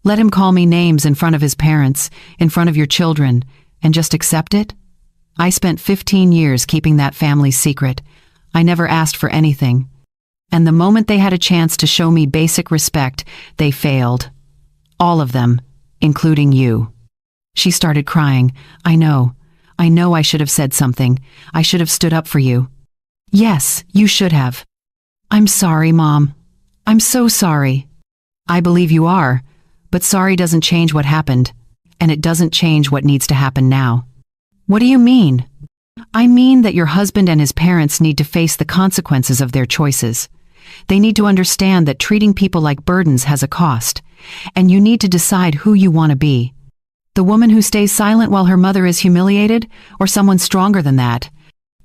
Let him call me names in front of his parents, in front of your children, and just accept it? I spent 15 years keeping that family's secret. I never asked for anything. And the moment they had a chance to show me basic respect, they failed. All of them, including you." She started crying. I know I should have said something. I should have stood up for you." "Yes, you should have." "I'm sorry, Mom. I'm so sorry." "I believe you are. But sorry doesn't change what happened, and it doesn't change what needs to happen now." "What do you mean?" "I mean that your husband and his parents need to face the consequences of their choices. They need to understand that treating people like burdens has a cost, and you need to decide who you want to be. The woman who stays silent while her mother is humiliated, or someone stronger than that?"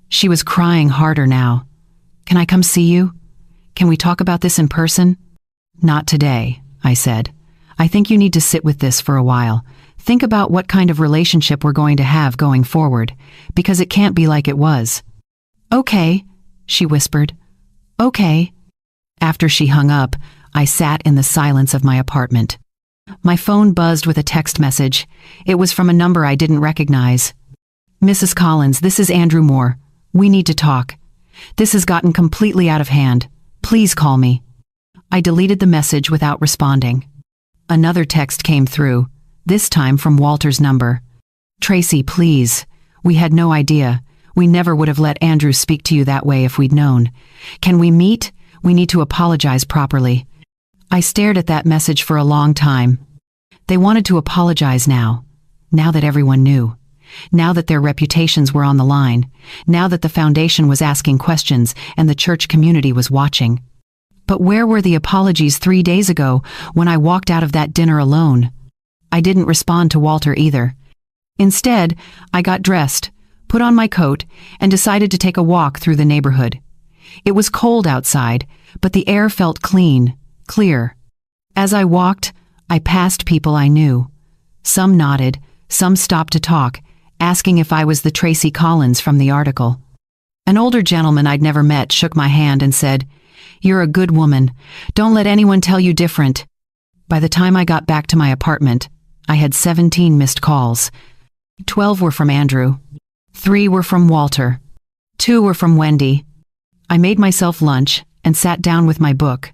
She was crying harder now. "Can I come see you? Can we talk about this in person?" "Not today," I said. "I think you need to sit with this for a while. Think about what kind of relationship we're going to have going forward, because it can't be like it was." "Okay," she whispered. Okay. After she hung up, I sat in the silence of my apartment. My phone buzzed with a text message. It was from a number I didn't recognize. Mrs. Collins, this is Andrew Moore. We need to talk. This has gotten completely out of hand. Please call me. I deleted the message without responding. Another text came through, this time from Walter's number. Tracy, please. We had no idea. We never would have let Andrew speak to you that way if we'd known. Can we meet? We need to apologize properly. I stared at that message for a long time. They wanted to apologize now that everyone knew. Now that their reputations were on the line. Now that the foundation was asking questions and the church community was watching. But where were the apologies 3 days ago when I walked out of that dinner alone? I didn't respond to Walter either. Instead, I got dressed, put on my coat, and decided to take a walk through the neighborhood. It was cold outside, but the air felt clean, clear. As I walked, I passed people I knew. Some nodded, some stopped to talk, asking if I was the Tracy Collins from the article. An older gentleman I'd never met shook my hand and said, "You're a good woman. Don't let anyone tell you different." By the time I got back to my apartment, I had 17 missed calls. 12 were from Andrew. 3 were from Walter. 2 were from Wendy. I made myself lunch and sat down with my book.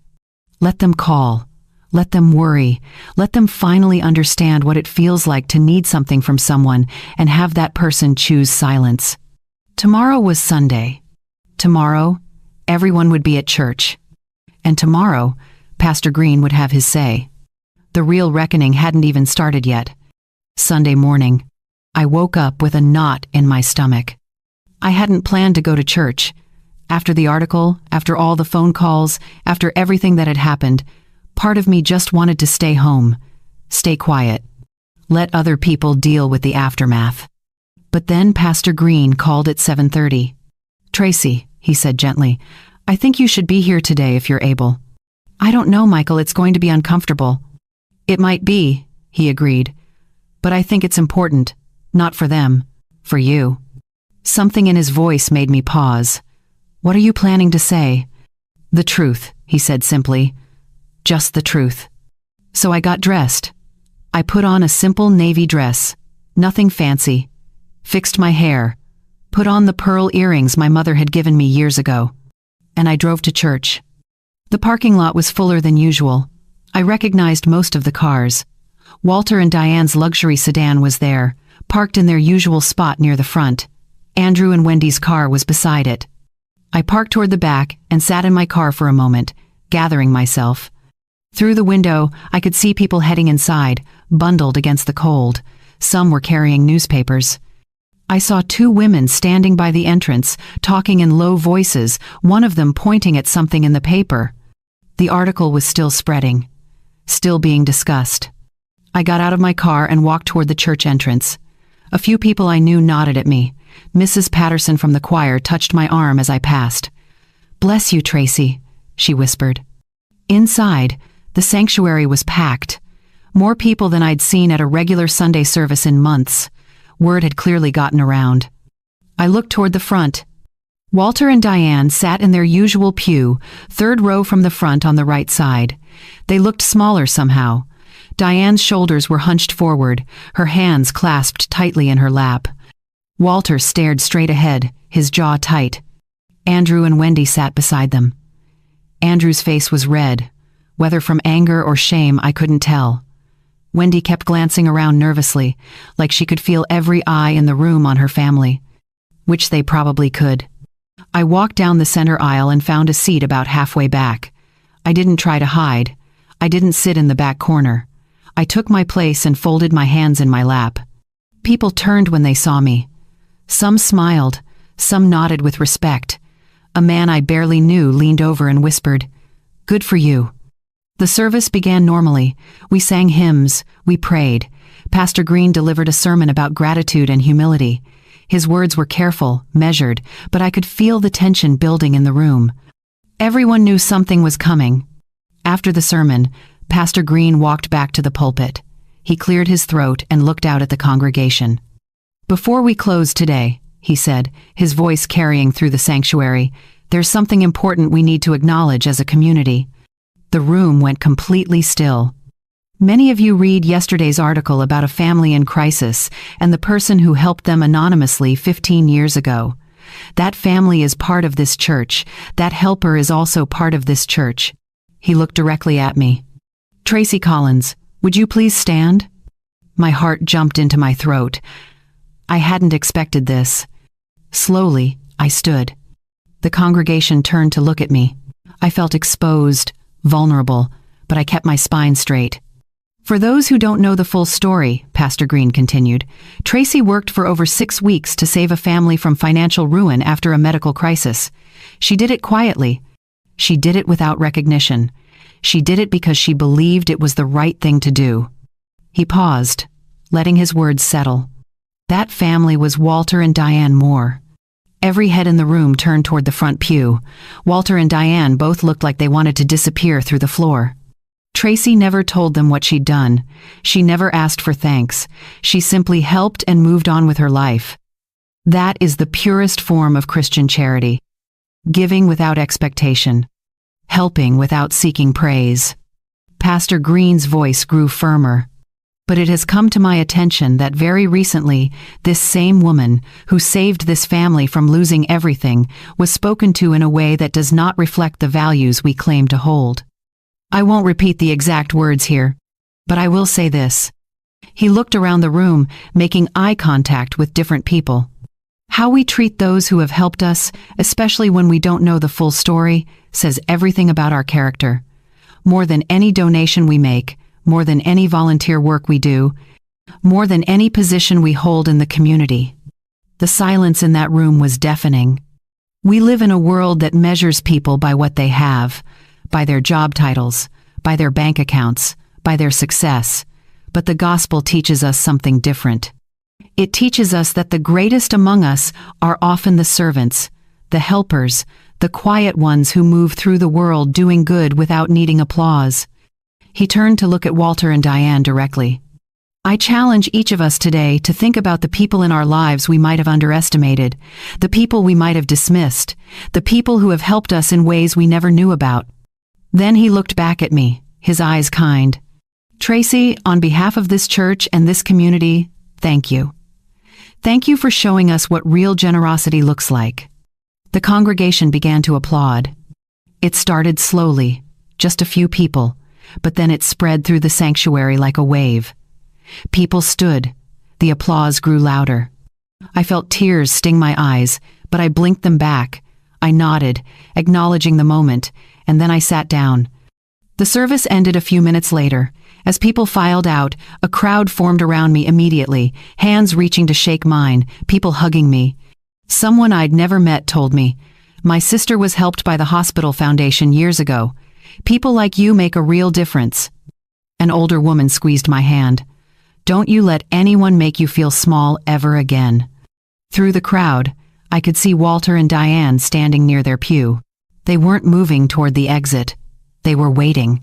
Let them call. Let them worry. Let them finally understand what it feels like to need something from someone and have that person choose silence. Tomorrow was Sunday. Tomorrow, everyone would be at church. And tomorrow, Pastor Green would have his say. The real reckoning hadn't even started yet. Sunday morning, I woke up with a knot in my stomach. I hadn't planned to go to church. After the article, after all the phone calls, after everything that had happened, part of me just wanted to stay home, stay quiet, let other people deal with the aftermath. But then Pastor Green called at 7:30. "Tracy," he said gently, "I think you should be here today if you're able." "I don't know, Michael, it's going to be uncomfortable." "It might be," he agreed, "but I think it's important, not for them, for you." Something in his voice made me pause. "What are you planning to say?" "The truth," he said simply. "Just the truth." So I got dressed. I put on a simple navy dress, nothing fancy, fixed my hair, put on the pearl earrings my mother had given me years ago, and I drove to church. The parking lot was fuller than usual. I recognized most of the cars. Walter and Diane's luxury sedan was there, parked in their usual spot near the front. Andrew and Wendy's car was beside it. I parked toward the back and sat in my car for a moment, gathering myself. Through the window, I could see people heading inside, bundled against the cold. Some were carrying newspapers. I saw 2 women standing by the entrance, talking in low voices, one of them pointing at something in the paper. The article was still spreading, still being discussed. I got out of my car and walked toward the church entrance. A few people I knew nodded at me. Mrs. Patterson from the choir touched my arm as I passed. "Bless you, Tracy," she whispered. Inside, the sanctuary was packed. More people than I'd seen at a regular Sunday service in months. Word had clearly gotten around. I looked toward the front. Walter and Diane sat in their usual pew, 3rd row from the front on the right side. They looked smaller somehow. Diane's shoulders were hunched forward, her hands clasped tightly in her lap. Walter stared straight ahead, his jaw tight. Andrew and Wendy sat beside them. Andrew's face was red. Whether from anger or shame, I couldn't tell. Wendy kept glancing around nervously, like she could feel every eye in the room on her family. Which they probably could. I walked down the center aisle and found a seat about halfway back. I didn't try to hide. I didn't sit in the back corner. I took my place and folded my hands in my lap. People turned when they saw me. Some smiled, some nodded with respect. A man I barely knew leaned over and whispered, "Good for you." The service began normally. We sang hymns, we prayed. Pastor Green delivered a sermon about gratitude and humility. His words were careful, measured, but I could feel the tension building in the room. Everyone knew something was coming. After the sermon, Pastor Green walked back to the pulpit. He cleared his throat and looked out at the congregation. "Before we close today," he said, his voice carrying through the sanctuary, There's something important we need to acknowledge as a community." The room went completely still. "Many of you read yesterday's article about a family in crisis and the person who helped them anonymously 15 years ago. That family is part of this church. That helper is also part of this church." He looked directly at me. "Tracy Collins, would you please stand?" My heart jumped into my throat. I hadn't expected this. Slowly, I stood. The congregation turned to look at me. I felt exposed, vulnerable, but I kept my spine straight. "For those who don't know the full story," Pastor Green continued, "Tracy worked for over 6 weeks to save a family from financial ruin after a medical crisis. She did it quietly. She did it without recognition. She did it because she believed it was the right thing to do." He paused, letting his words settle. That family was Walter and Diane Moore. Every head in the room turned toward the front pew. Walter and Diane both looked like they wanted to disappear through the floor. Tracy never told them what she'd done. She never asked for thanks. She simply helped and moved on with her life. That is the purest form of Christian charity. Giving without expectation. Helping without seeking praise. Pastor Green's voice grew firmer. "But it has come to my attention that very recently, this same woman, who saved this family from losing everything, was spoken to in a way that does not reflect the values we claim to hold. I won't repeat the exact words here, but I will say this." He looked around the room, making eye contact with different people. "How we treat those who have helped us, especially when we don't know the full story, says everything about our character. More than any donation we make, more than any volunteer work we do, more than any position we hold in the community." The silence in that room was deafening. We live in a world that measures people by what they have, by their job titles, by their bank accounts, by their success. But the gospel teaches us something different. It teaches us that the greatest among us are often the servants, the helpers, the quiet ones who move through the world doing good without needing applause. He turned to look at Walter and Diane directly. "I challenge each of us today to think about the people in our lives we might have underestimated, the people we might have dismissed, the people who have helped us in ways we never knew about." Then he looked back at me, his eyes kind. "Tracy, on behalf of this church and this community, thank you. Thank you for showing us what real generosity looks like." The congregation began to applaud. It started slowly, just a few people, but then it spread through the sanctuary like a wave. People stood. The applause grew louder. I felt tears sting my eyes, but I blinked them back. I nodded, acknowledging the moment, and then I sat down. The service ended a few minutes later. As people filed out, a crowd formed around me immediately, hands reaching to shake mine, people hugging me. Someone I'd never met told me, "My sister was helped by the hospital foundation years ago. People like you make a real difference." An older woman squeezed my hand. "Don't you let anyone make you feel small ever again." Through the crowd, I could see Walter and Diane standing near their pew. They weren't moving toward the exit. They were waiting.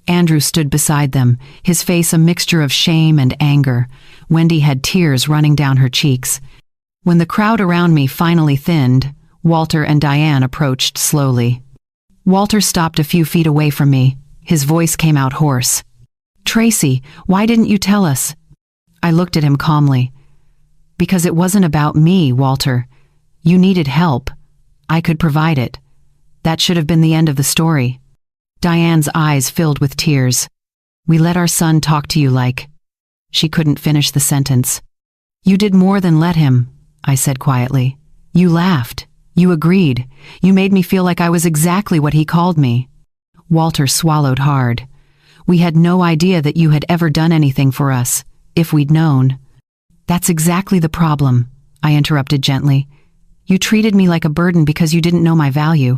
Andrew stood beside them, his face a mixture of shame and anger. Wendy had tears running down her cheeks. When the crowd around me finally thinned, Walter and Diane approached slowly. Walter stopped a few feet away from me. His voice came out hoarse. "Tracy, why didn't you tell us?" I looked at him calmly. "Because it wasn't about me, Walter. You needed help. I could provide it. That should have been the end of the story." Diane's eyes filled with tears. "We let our son talk to you like..." She couldn't finish the sentence. "You did more than let him," I said quietly. "You laughed. You agreed. You made me feel like I was exactly what he called me." Walter swallowed hard. "We had no idea that you had ever done anything for us, if we'd known." "That's exactly the problem," I interrupted gently. "You treated me like a burden because you didn't know my value.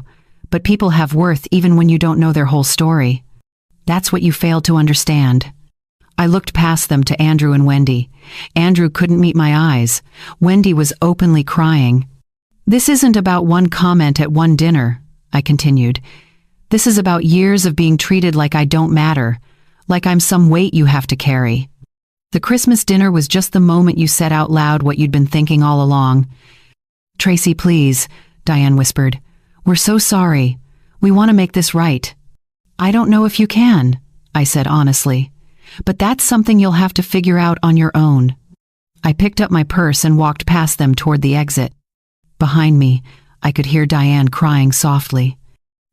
But people have worth even when you don't know their whole story. That's what you failed to understand." I looked past them to Andrew and Wendy. Andrew couldn't meet my eyes. Wendy was openly crying. "This isn't about one comment at one dinner," I continued. "This is about years of being treated like I don't matter, like I'm some weight you have to carry. The Christmas dinner was just the moment you said out loud what you'd been thinking all along." "Tracy, please," Diane whispered. We're so sorry. We want to make this right." "I don't know if you can," I said honestly. "But that's something you'll have to figure out on your own." I picked up my purse and walked past them toward the exit. Behind me, I could hear Diane crying softly.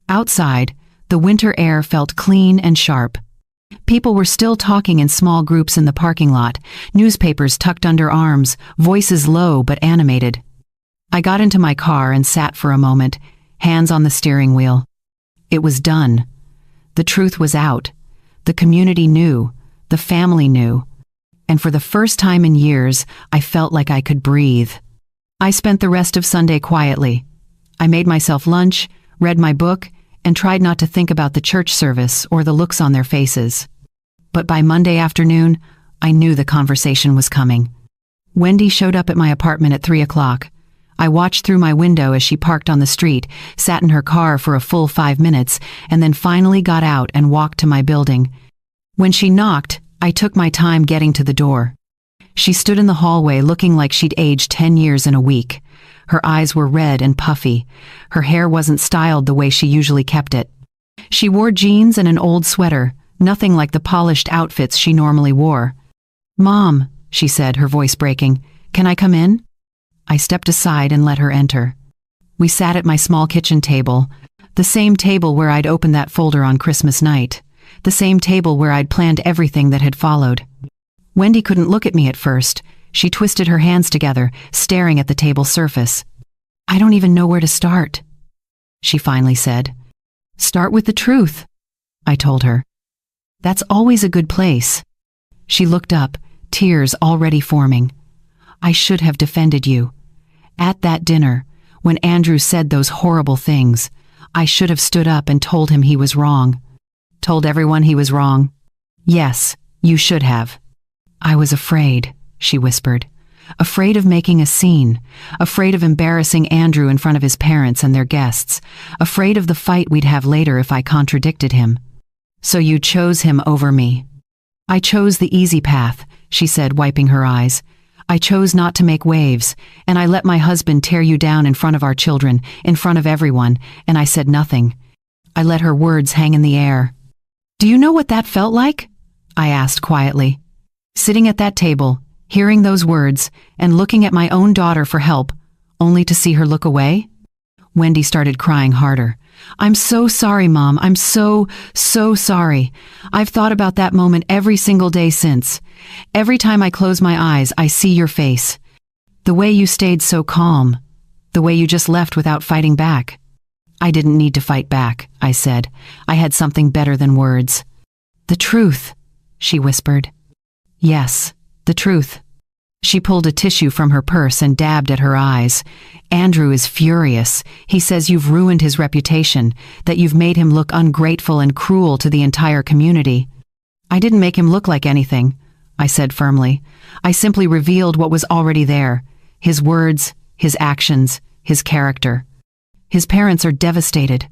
Outside, the winter air felt clean and sharp. People were still talking in small groups in the parking lot, newspapers tucked under arms, voices low but animated. I got into my car and sat for a moment, hands on the steering wheel. It was done. The truth was out. The community knew. The family knew. And for the first time in years, I felt like I could breathe. I spent the rest of Sunday quietly. I made myself lunch, read my book, and tried not to think about the church service or the looks on their faces. But by Monday afternoon, I knew the conversation was coming. Wendy showed up at my apartment at 3 o'clock. I watched through my window as she parked on the street, sat in her car for a full 5 minutes, and then finally got out and walked to my building. When she knocked, I took my time getting to the door. She stood in the hallway looking like she'd aged 10 years in a week. Her eyes were red and puffy. Her hair wasn't styled the way she usually kept it. She wore jeans and an old sweater, nothing like the polished outfits she normally wore. "Mom," she said, her voice breaking, "can I come in?" I stepped aside and let her enter. We sat at my small kitchen table, the same table where I'd opened that folder on Christmas night, the same table where I'd planned everything that had followed. Wendy couldn't look at me at first. She twisted her hands together, staring at the table surface. "I don't even know where to start," she finally said. "Start with the truth," I told her. "That's always a good place." She looked up, tears already forming. "I should have defended you. At that dinner, when Andrew said those horrible things, I should have stood up and told him he was wrong." "Told everyone he was wrong?" "Yes, you should have." "I was afraid," she whispered. "Afraid of making a scene, afraid of embarrassing Andrew in front of his parents and their guests, afraid of the fight we'd have later if I contradicted him." "So you chose him over me?" "I chose the easy path," she said, wiping her eyes. "I chose not to make waves, and I let my husband tear you down in front of our children, in front of everyone, and I said nothing." I let her words hang in the air. "Do you know what that felt like?" I asked quietly. Sitting at that table, hearing those words, and looking at my own daughter for help, only to see her look away? Wendy started crying harder. "I'm so sorry, Mom. I'm so sorry. I've thought about that moment every single day since. Every time I close my eyes, I see your face. The way you stayed so calm. The way you just left without fighting back." "I didn't need to fight back," I said. "I had something better than words." "The truth," she whispered. "Yes, the truth." She pulled a tissue from her purse and dabbed at her eyes. "Andrew is furious. He says you've ruined his reputation, that you've made him look ungrateful and cruel to the entire community." "I didn't make him look like anything," I said firmly. "I simply revealed what was already there. His words, his actions, his character. His parents are devastated.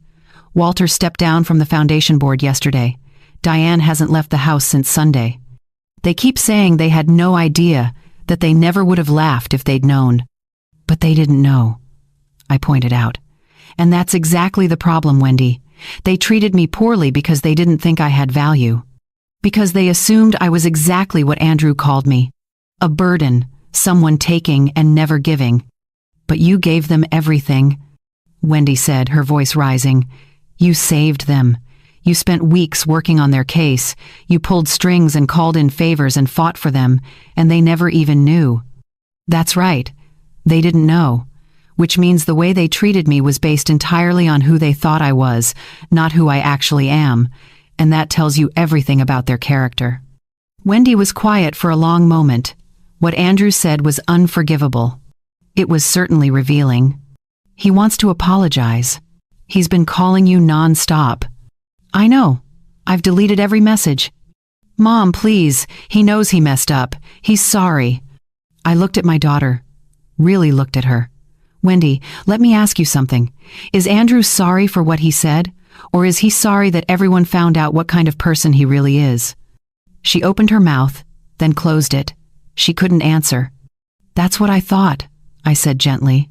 Walter stepped down from the foundation board yesterday. Diane hasn't left the house since Sunday. They keep saying they had no idea, that they never would have laughed if they'd known. But they didn't know," I pointed out. "And that's exactly the problem, Wendy. They treated me poorly because they didn't think I had value. Because they assumed I was exactly what Andrew called me. A burden, someone taking and never giving. But you gave them everything," Wendy said, her voice rising. "You saved them. You spent weeks working on their case. You pulled strings and called in favors and fought for them, and they never even knew." "That's right. They didn't know. Which means the way they treated me was based entirely on who they thought I was, not who I actually am, and that tells you everything about their character." Wendy was quiet for a long moment. What Andrew said was unforgivable. It was certainly revealing. "He wants to apologize. He's been calling you non-stop." "I know. I've deleted every message." "Mom, please. He knows he messed up. He's sorry." I looked at my daughter. Really looked at her. "Wendy, let me ask you something. Is Andrew sorry for what he said? Or is he sorry that everyone found out what kind of person he really is?" She opened her mouth, then closed it. She couldn't answer. "That's what I thought," I said gently.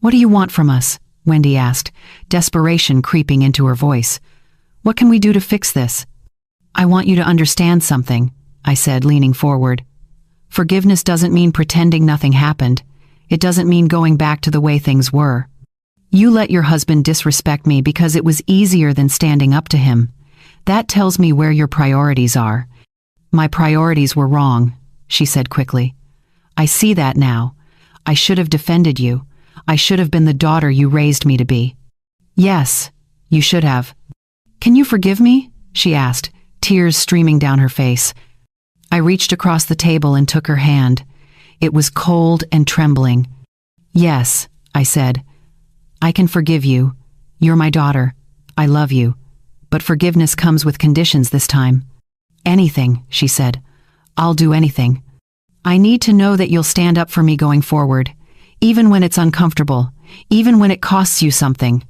"What do you want from us?" Wendy asked, desperation creeping into her voice. What can we do to fix this? I want you to understand something, I said, leaning forward. Forgiveness doesn't mean pretending nothing happened. It doesn't mean going back to the way things were. You let your husband disrespect me because it was easier than standing up to him. That tells me where your priorities are. My priorities were wrong, she said quickly. I see that now. I should have defended you. I should have been the daughter you raised me to be. Yes, you should have. Can you forgive me? She asked, tears streaming down her face. I reached across the table and took her hand. It was cold and trembling. Yes, I said. I can forgive you. You're my daughter. I love you. But forgiveness comes with conditions this time. Anything, she said. I'll do anything. I need to know that you'll stand up for me going forward, even when it's uncomfortable, even when it costs you something.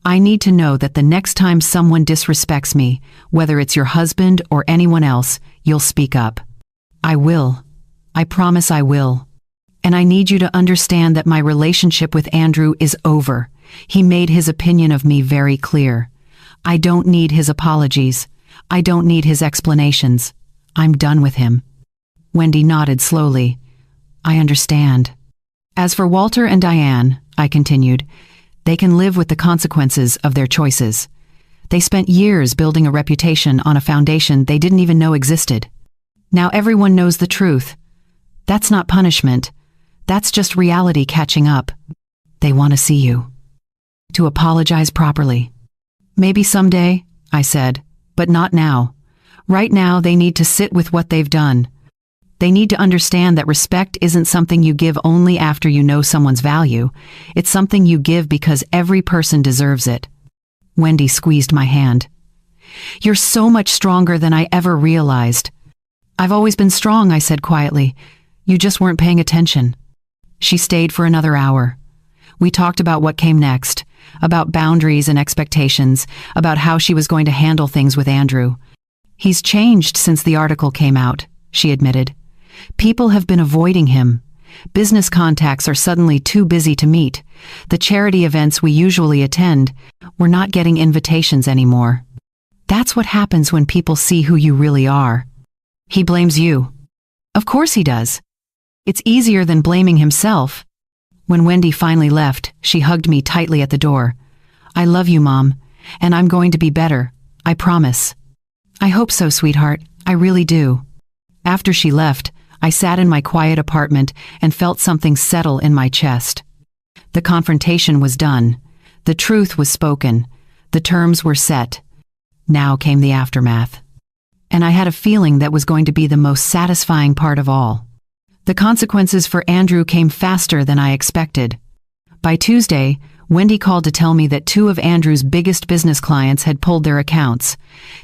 I need to know that the next time someone disrespects me, whether it's your husband or anyone else, you'll speak up. I will. I promise I will. And I need you to understand that my relationship with Andrew is over. He made his opinion of me very clear. I don't need his apologies. I don't need his explanations. I'm done with him. Wendy nodded slowly. I understand. As for Walter and Diane, I continued, they can live with the consequences of their choices. They spent years building a reputation on a foundation they didn't even know existed. Now everyone knows the truth. That's not punishment. That's just reality catching up. They want to see you. To apologize properly. Maybe someday, I said, but not now. Right now they need to sit with what they've done. They need to understand that respect isn't something you give only after you know someone's value. It's something you give because every person deserves it. Wendy squeezed my hand. You're so much stronger than I ever realized. I've always been strong, I said quietly. You just weren't paying attention. She stayed for another hour. We talked about what came next, about boundaries and expectations, about how she was going to handle things with Andrew. He's changed since the article came out, she admitted. People have been avoiding him. Business contacts are suddenly too busy to meet. The charity events we usually attend, we're not getting invitations anymore. That's what happens when people see who you really are. He blames you. Of course he does. It's easier than blaming himself. When Wendy finally left, she hugged me tightly at the door. I love you, Mom, and I'm going to be better, I promise. I hope so, sweetheart. I really do. After she left, I sat in my quiet apartment and felt something settle in my chest. The confrontation was done. The truth was spoken. The terms were set. Now came the aftermath. And I had a feeling that was going to be the most satisfying part of all. The consequences for Andrew came faster than I expected. By Tuesday, Wendy called to tell me that 2 of Andrew's biggest business clients had pulled their accounts.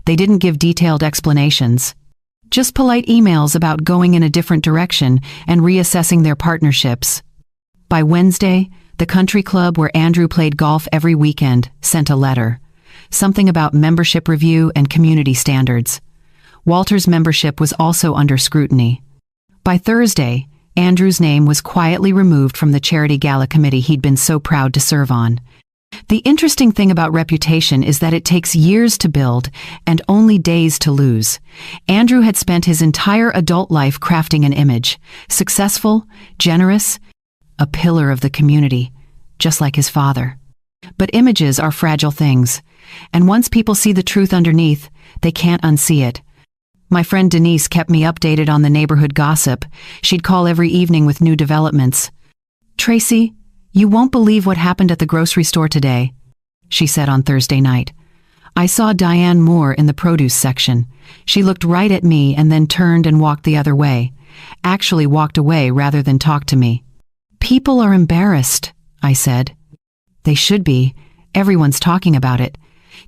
They didn't give detailed explanations. Just polite emails about going in a different direction and reassessing their partnerships. By Wednesday, the country club where Andrew played golf every weekend sent a letter. Something about membership review and community standards. Walter's membership was also under scrutiny. By Thursday, Andrew's name was quietly removed from the charity gala committee he'd been so proud to serve on. The interesting thing about reputation is that it takes years to build and only days to lose. Andrew had spent his entire adult life crafting an image, successful, generous, a pillar of the community, just like his father. But images are fragile things, and once people see the truth underneath, they can't unsee it. My friend Denise kept me updated on the neighborhood gossip. She'd call every evening with new developments. Tracy, you won't believe what happened at the grocery store today, she said on Thursday night. I saw Diane Moore in the produce section. She looked right at me and then turned and walked the other way. Actually walked away rather than talk to me. People are embarrassed, I said. They should be. Everyone's talking about it.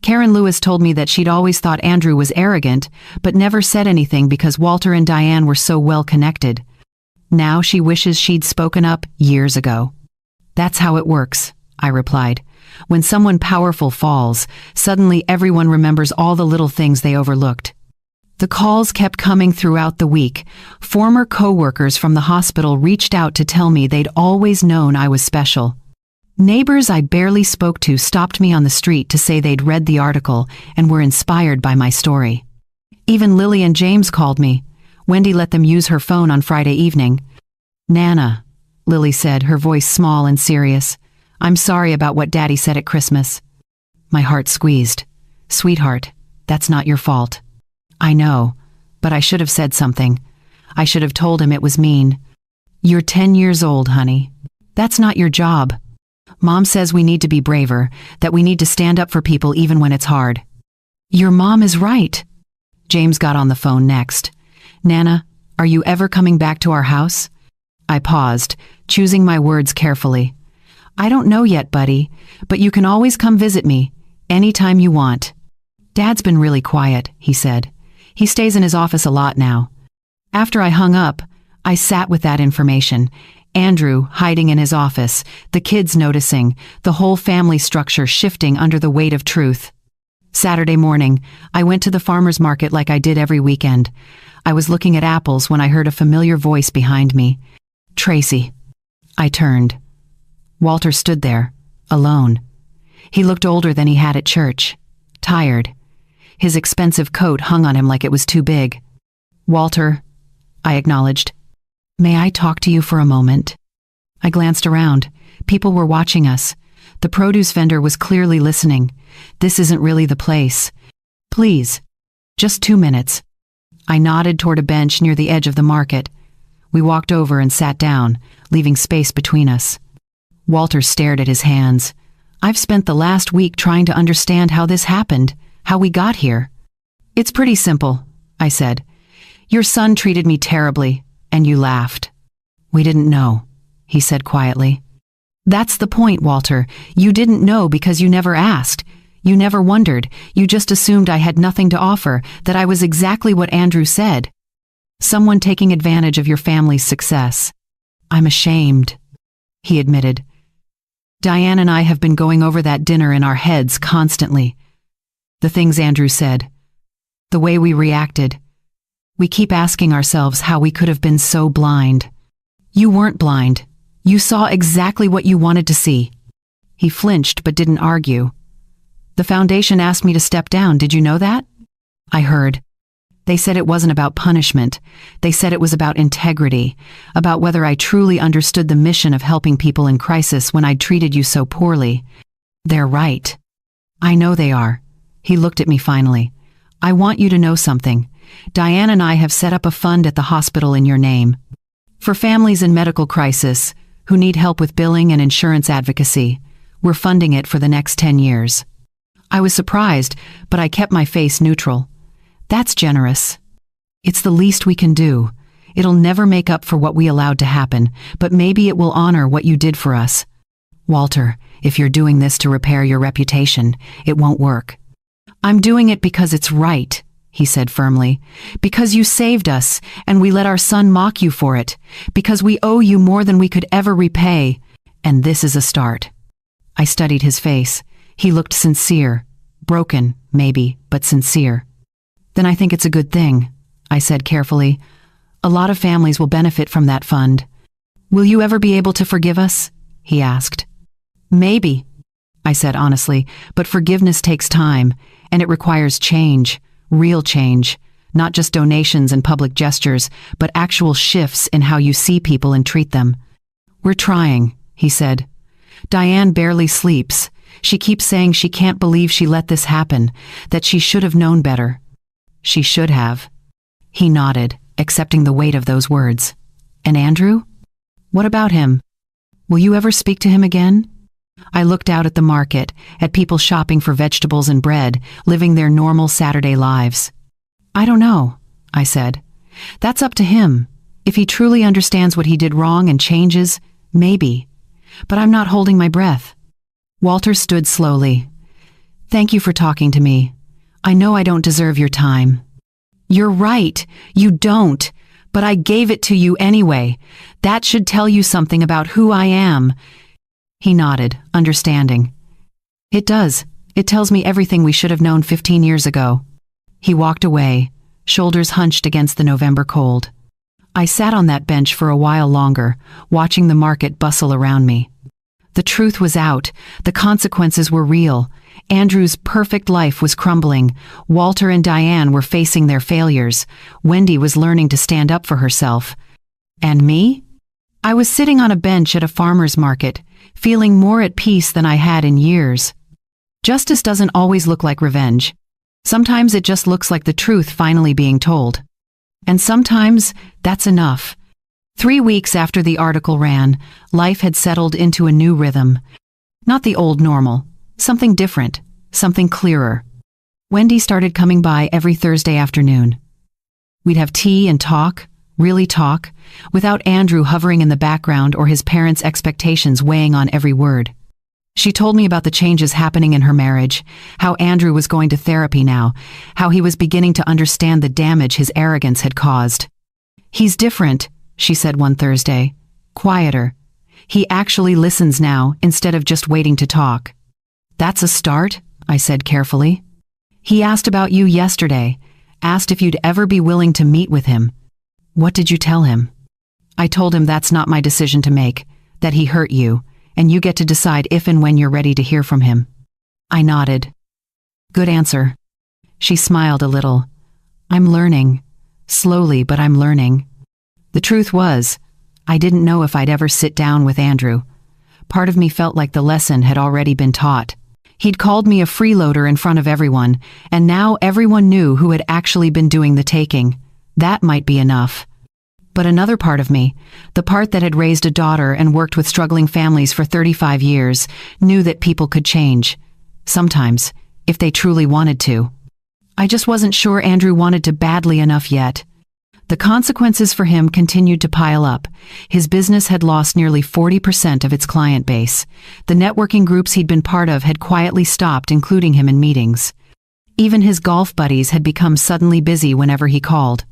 Karen Lewis told me that she'd always thought Andrew was arrogant, but never said anything because Walter and Diane were so well connected. Now she wishes she'd spoken up years ago. That's how it works, I replied. When someone powerful falls, suddenly everyone remembers all the little things they overlooked. The calls kept coming throughout the week. Former co-workers from the hospital reached out to tell me they'd always known I was special. Neighbors I barely spoke to stopped me on the street to say they'd read the article and were inspired by my story. Even Lily and James called me. Wendy let them use her phone on Friday evening. "Nana," Lily said, her voice small and serious, "I'm sorry about what Daddy said at Christmas." My heart squeezed. "Sweetheart, that's not your fault." "I know, but I should have said something. I should have told him it was mean." "You're 10 years old, honey. That's not your job. Mom says we need to be braver, that we need to stand up for people even when it's hard." "Your mom is right." James got on the phone next. "Nana, are you ever coming back to our house?" I paused, choosing my words carefully. "I don't know yet, buddy, but you can always come visit me, anytime you want." "Dad's been really quiet," he said. "He stays in his office a lot now." After I hung up, I sat with that information. Andrew hiding in his office, the kids noticing, the whole family structure shifting under the weight of truth. Saturday morning, I went to the farmer's market like I did every weekend. I was looking at apples when I heard a familiar voice behind me. "Tracy." I turned. Walter stood there, alone. He looked older than he had at church, tired. His expensive coat hung on him like it was too big. "Walter," I acknowledged. "May I talk to you for a moment?" I glanced around. People were watching us. The produce vendor was clearly listening. "This isn't really the place. Please, just 2 minutes." I nodded toward a bench near the edge of the market. We walked over and sat down, leaving space between us. Walter stared at his hands. "I've spent the last week trying to understand how this happened, how we got here." "It's pretty simple," I said. "Your son treated me terribly, and you laughed." "We didn't know," he said quietly. "That's the point, Walter. You didn't know because you never asked. You never wondered. You just assumed I had nothing to offer, that I was exactly what Andrew said. Someone taking advantage of your family's success." "I'm ashamed," he admitted. "Diane and I have been going over that dinner in our heads constantly. The things Andrew said, the way we reacted. We keep asking ourselves how we could have been so blind." "You weren't blind. You saw exactly what you wanted to see." He flinched but didn't argue. "The foundation asked me to step down, did you know that?" I heard. "They said it wasn't about punishment. They said it was about integrity, about whether I truly understood the mission of helping people in crisis when I'd treated you so poorly." "They're right." "I know they are." He looked at me finally. "I want you to know something. Diane and I have set up a fund at the hospital in your name. For families in medical crisis, who need help with billing and insurance advocacy. We're funding it for the next 10 years. I was surprised, but I kept my face neutral. "That's generous." "It's the least we can do. It'll never make up for what we allowed to happen, but maybe it will honor what you did for us." "Walter, if you're doing this to repair your reputation, it won't work." "I'm doing it because it's right," he said firmly. "Because you saved us, and we let our son mock you for it. Because we owe you more than we could ever repay. And this is a start." I studied his face. He looked sincere. Broken, maybe, but sincere. "Then I think it's a good thing," I said carefully. "A lot of families will benefit from that fund." "Will you ever be able to forgive us?" he asked. "Maybe," I said honestly, "but forgiveness takes time, and it requires change. Real change, not just donations and public gestures, but actual shifts in how you see people and treat them." "We're trying," he said. "Diane barely sleeps. She keeps saying she can't believe she let this happen, that she should have known better." "She should have." He nodded, accepting the weight of those words. "And Andrew? What about him? Will you ever speak to him again?" I looked out at the market, at people shopping for vegetables and bread, living their normal Saturday lives. "I don't know," I said. "That's up to him. If he truly understands what he did wrong and changes, maybe. But I'm not holding my breath." Walter stood slowly. "Thank you for talking to me. I know I don't deserve your time." "You're right, you don't. But I gave it to you anyway. That should tell you something about who I am." He nodded, understanding. "It does. It tells me everything we should have known 15 years ago." He walked away, shoulders hunched against the November cold. I sat on that bench for a while longer, watching the market bustle around me. The truth was out. The consequences were real. Andrew's perfect life was crumbling. Walter and Diane were facing their failures. Wendy was learning to stand up for herself. And me? I was sitting on a bench at a farmer's market, feeling more at peace than I had in years. Justice doesn't always look like revenge. Sometimes it just looks like the truth finally being told. And sometimes that's enough. 3 weeks after the article ran, life had settled into a new rhythm. Not the old normal, something different, something clearer. Wendy started coming by every Thursday afternoon. We'd have tea and talk, really talk, without Andrew hovering in the background or his parents' expectations weighing on every word. She told me about the changes happening in her marriage, how Andrew was going to therapy now, how he was beginning to understand the damage his arrogance had caused. "He's different," she said one Thursday. "Quieter. He actually listens now instead of just waiting to talk." "That's a start," I said carefully. "He asked about you yesterday, asked if you'd ever be willing to meet with him. What did you tell him?" "I told him that's not my decision to make, that he hurt you, and you get to decide if and when you're ready to hear from him." I nodded. "Good answer." She smiled a little. "I'm learning. Slowly, but I'm learning." The truth was, I didn't know if I'd ever sit down with Andrew. Part of me felt like the lesson had already been taught. He'd called me a freeloader in front of everyone, and now everyone knew who had actually been doing the taking. That might be enough. But another part of me, the part that had raised a daughter and worked with struggling families for 35 years, knew that people could change. Sometimes, if they truly wanted to. I just wasn't sure Andrew wanted to badly enough yet. The consequences for him continued to pile up. His business had lost nearly 40% of its client base. The networking groups he'd been part of had quietly stopped including him in meetings. Even his golf buddies had become suddenly busy whenever he called.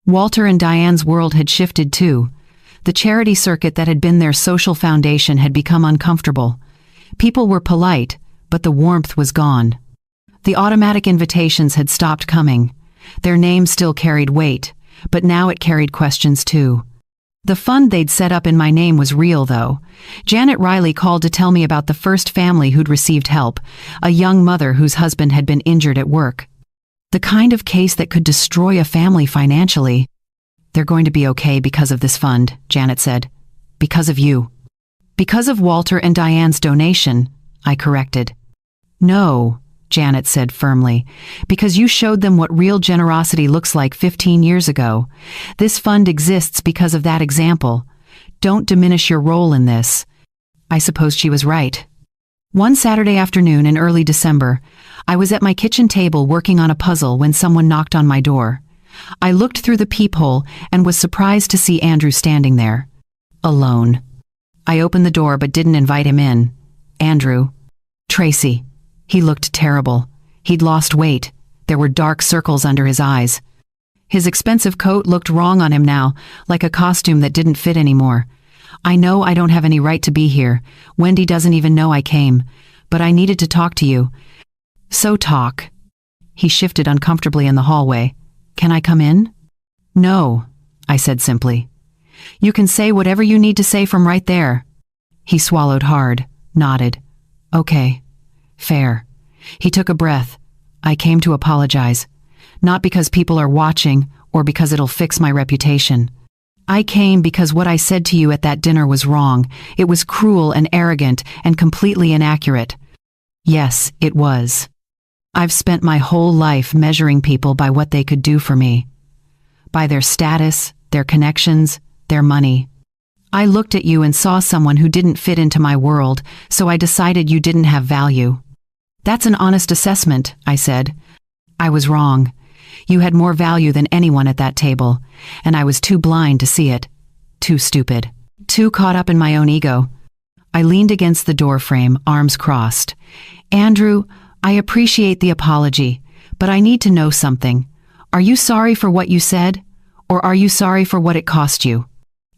Walter and Diane's world had shifted too. The charity circuit that had been their social foundation had become uncomfortable. People were polite, but the warmth was gone. The automatic invitations had stopped coming. Their names still carried weight, but now it carried questions too. The fund they'd set up in my name was real, though. Janet Riley called to tell me about the first family who'd received help, a young mother whose husband had been injured at work. The kind of case that could destroy a family financially. "They're going to be okay because of this fund," Janet said. "Because of you." "Because of Walter and Diane's donation," I corrected. "No," Janet said firmly, "because you showed them what real generosity looks like 15 years ago. This fund exists because of that example. Don't diminish your role in this." I suppose she was right. One Saturday afternoon in early December, I was at my kitchen table working on a puzzle when someone knocked on my door. I looked through the peephole and was surprised to see Andrew standing there. Alone. I opened the door but didn't invite him in. "Andrew." "Tracy." He looked terrible. He'd lost weight. There were dark circles under his eyes. His expensive coat looked wrong on him now, like a costume that didn't fit anymore. "I know I don't have any right to be here. Wendy doesn't even know I came. But I needed to talk to you." "So talk." He shifted uncomfortably in the hallway. "Can I come in?" "No," I said simply. "You can say whatever you need to say from right there." He swallowed hard, nodded. "Okay. Fair." He took a breath. "I came to apologize. Not because people are watching or because it'll fix my reputation. I came because what I said to you at that dinner was wrong. It was cruel and arrogant and completely inaccurate." Yes, it was. I've spent my whole life measuring people by what they could do for me. By their status, their connections, their money. I looked at you and saw someone who didn't fit into my world, so I decided you didn't have value. "That's an honest assessment," I said. "I was wrong. You had more value than anyone at that table, and I was too blind to see it. Too stupid. Too caught up in my own ego." I leaned against the doorframe, arms crossed. "Andrew, I appreciate the apology, but I need to know something. Are you sorry for what you said, or are you sorry for what it cost you?"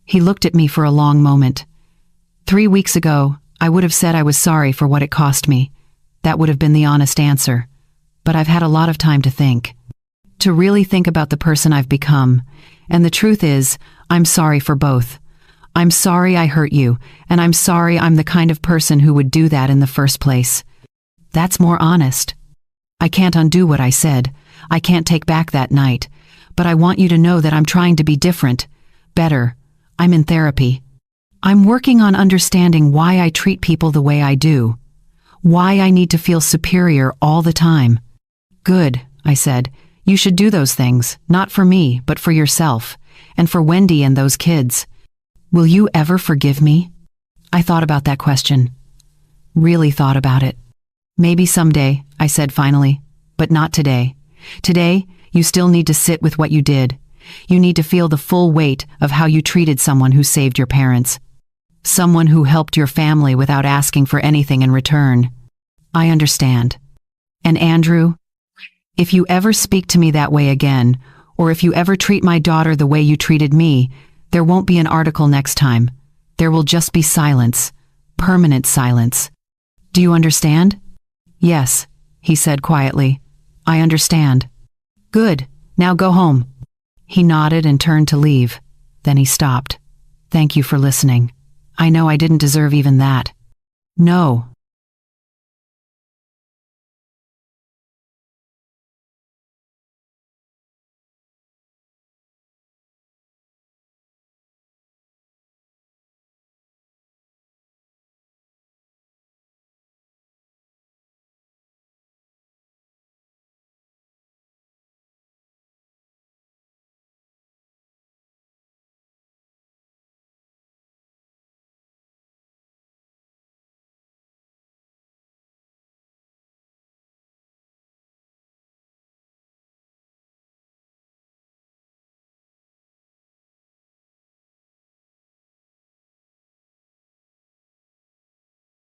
He looked at me for a long moment. 3 weeks ago, I would have said I was sorry for what it cost me. That would have been the honest answer. But I've had a lot of time to think. To really think about the person I've become. And the truth is, I'm sorry for both. I'm sorry I hurt you, and I'm sorry I'm the kind of person who would do that in the first place. That's more honest. I can't undo what I said. I can't take back that night. But I want you to know that I'm trying to be different, better. I'm in therapy. I'm working on understanding why I treat people the way I do. Why I need to feel superior all the time. Good, I said. You should do those things, not for me, but for yourself, and for Wendy and those kids. Will you ever forgive me? I thought about that question. Really thought about it. Maybe someday, I said finally, but not today. Today, you still need to sit with what you did. You need to feel the full weight of how you treated someone who saved your parents. Someone who helped your family without asking for anything in return. I understand. And Andrew, if you ever speak to me that way again, or if you ever treat my daughter the way you treated me, there won't be an article next time. There will just be silence. Permanent silence. Do you understand? Yes, he said quietly. I understand. Good, now go home. He nodded and turned to leave. Then he stopped. Thank you for listening. I know I didn't deserve even that. No,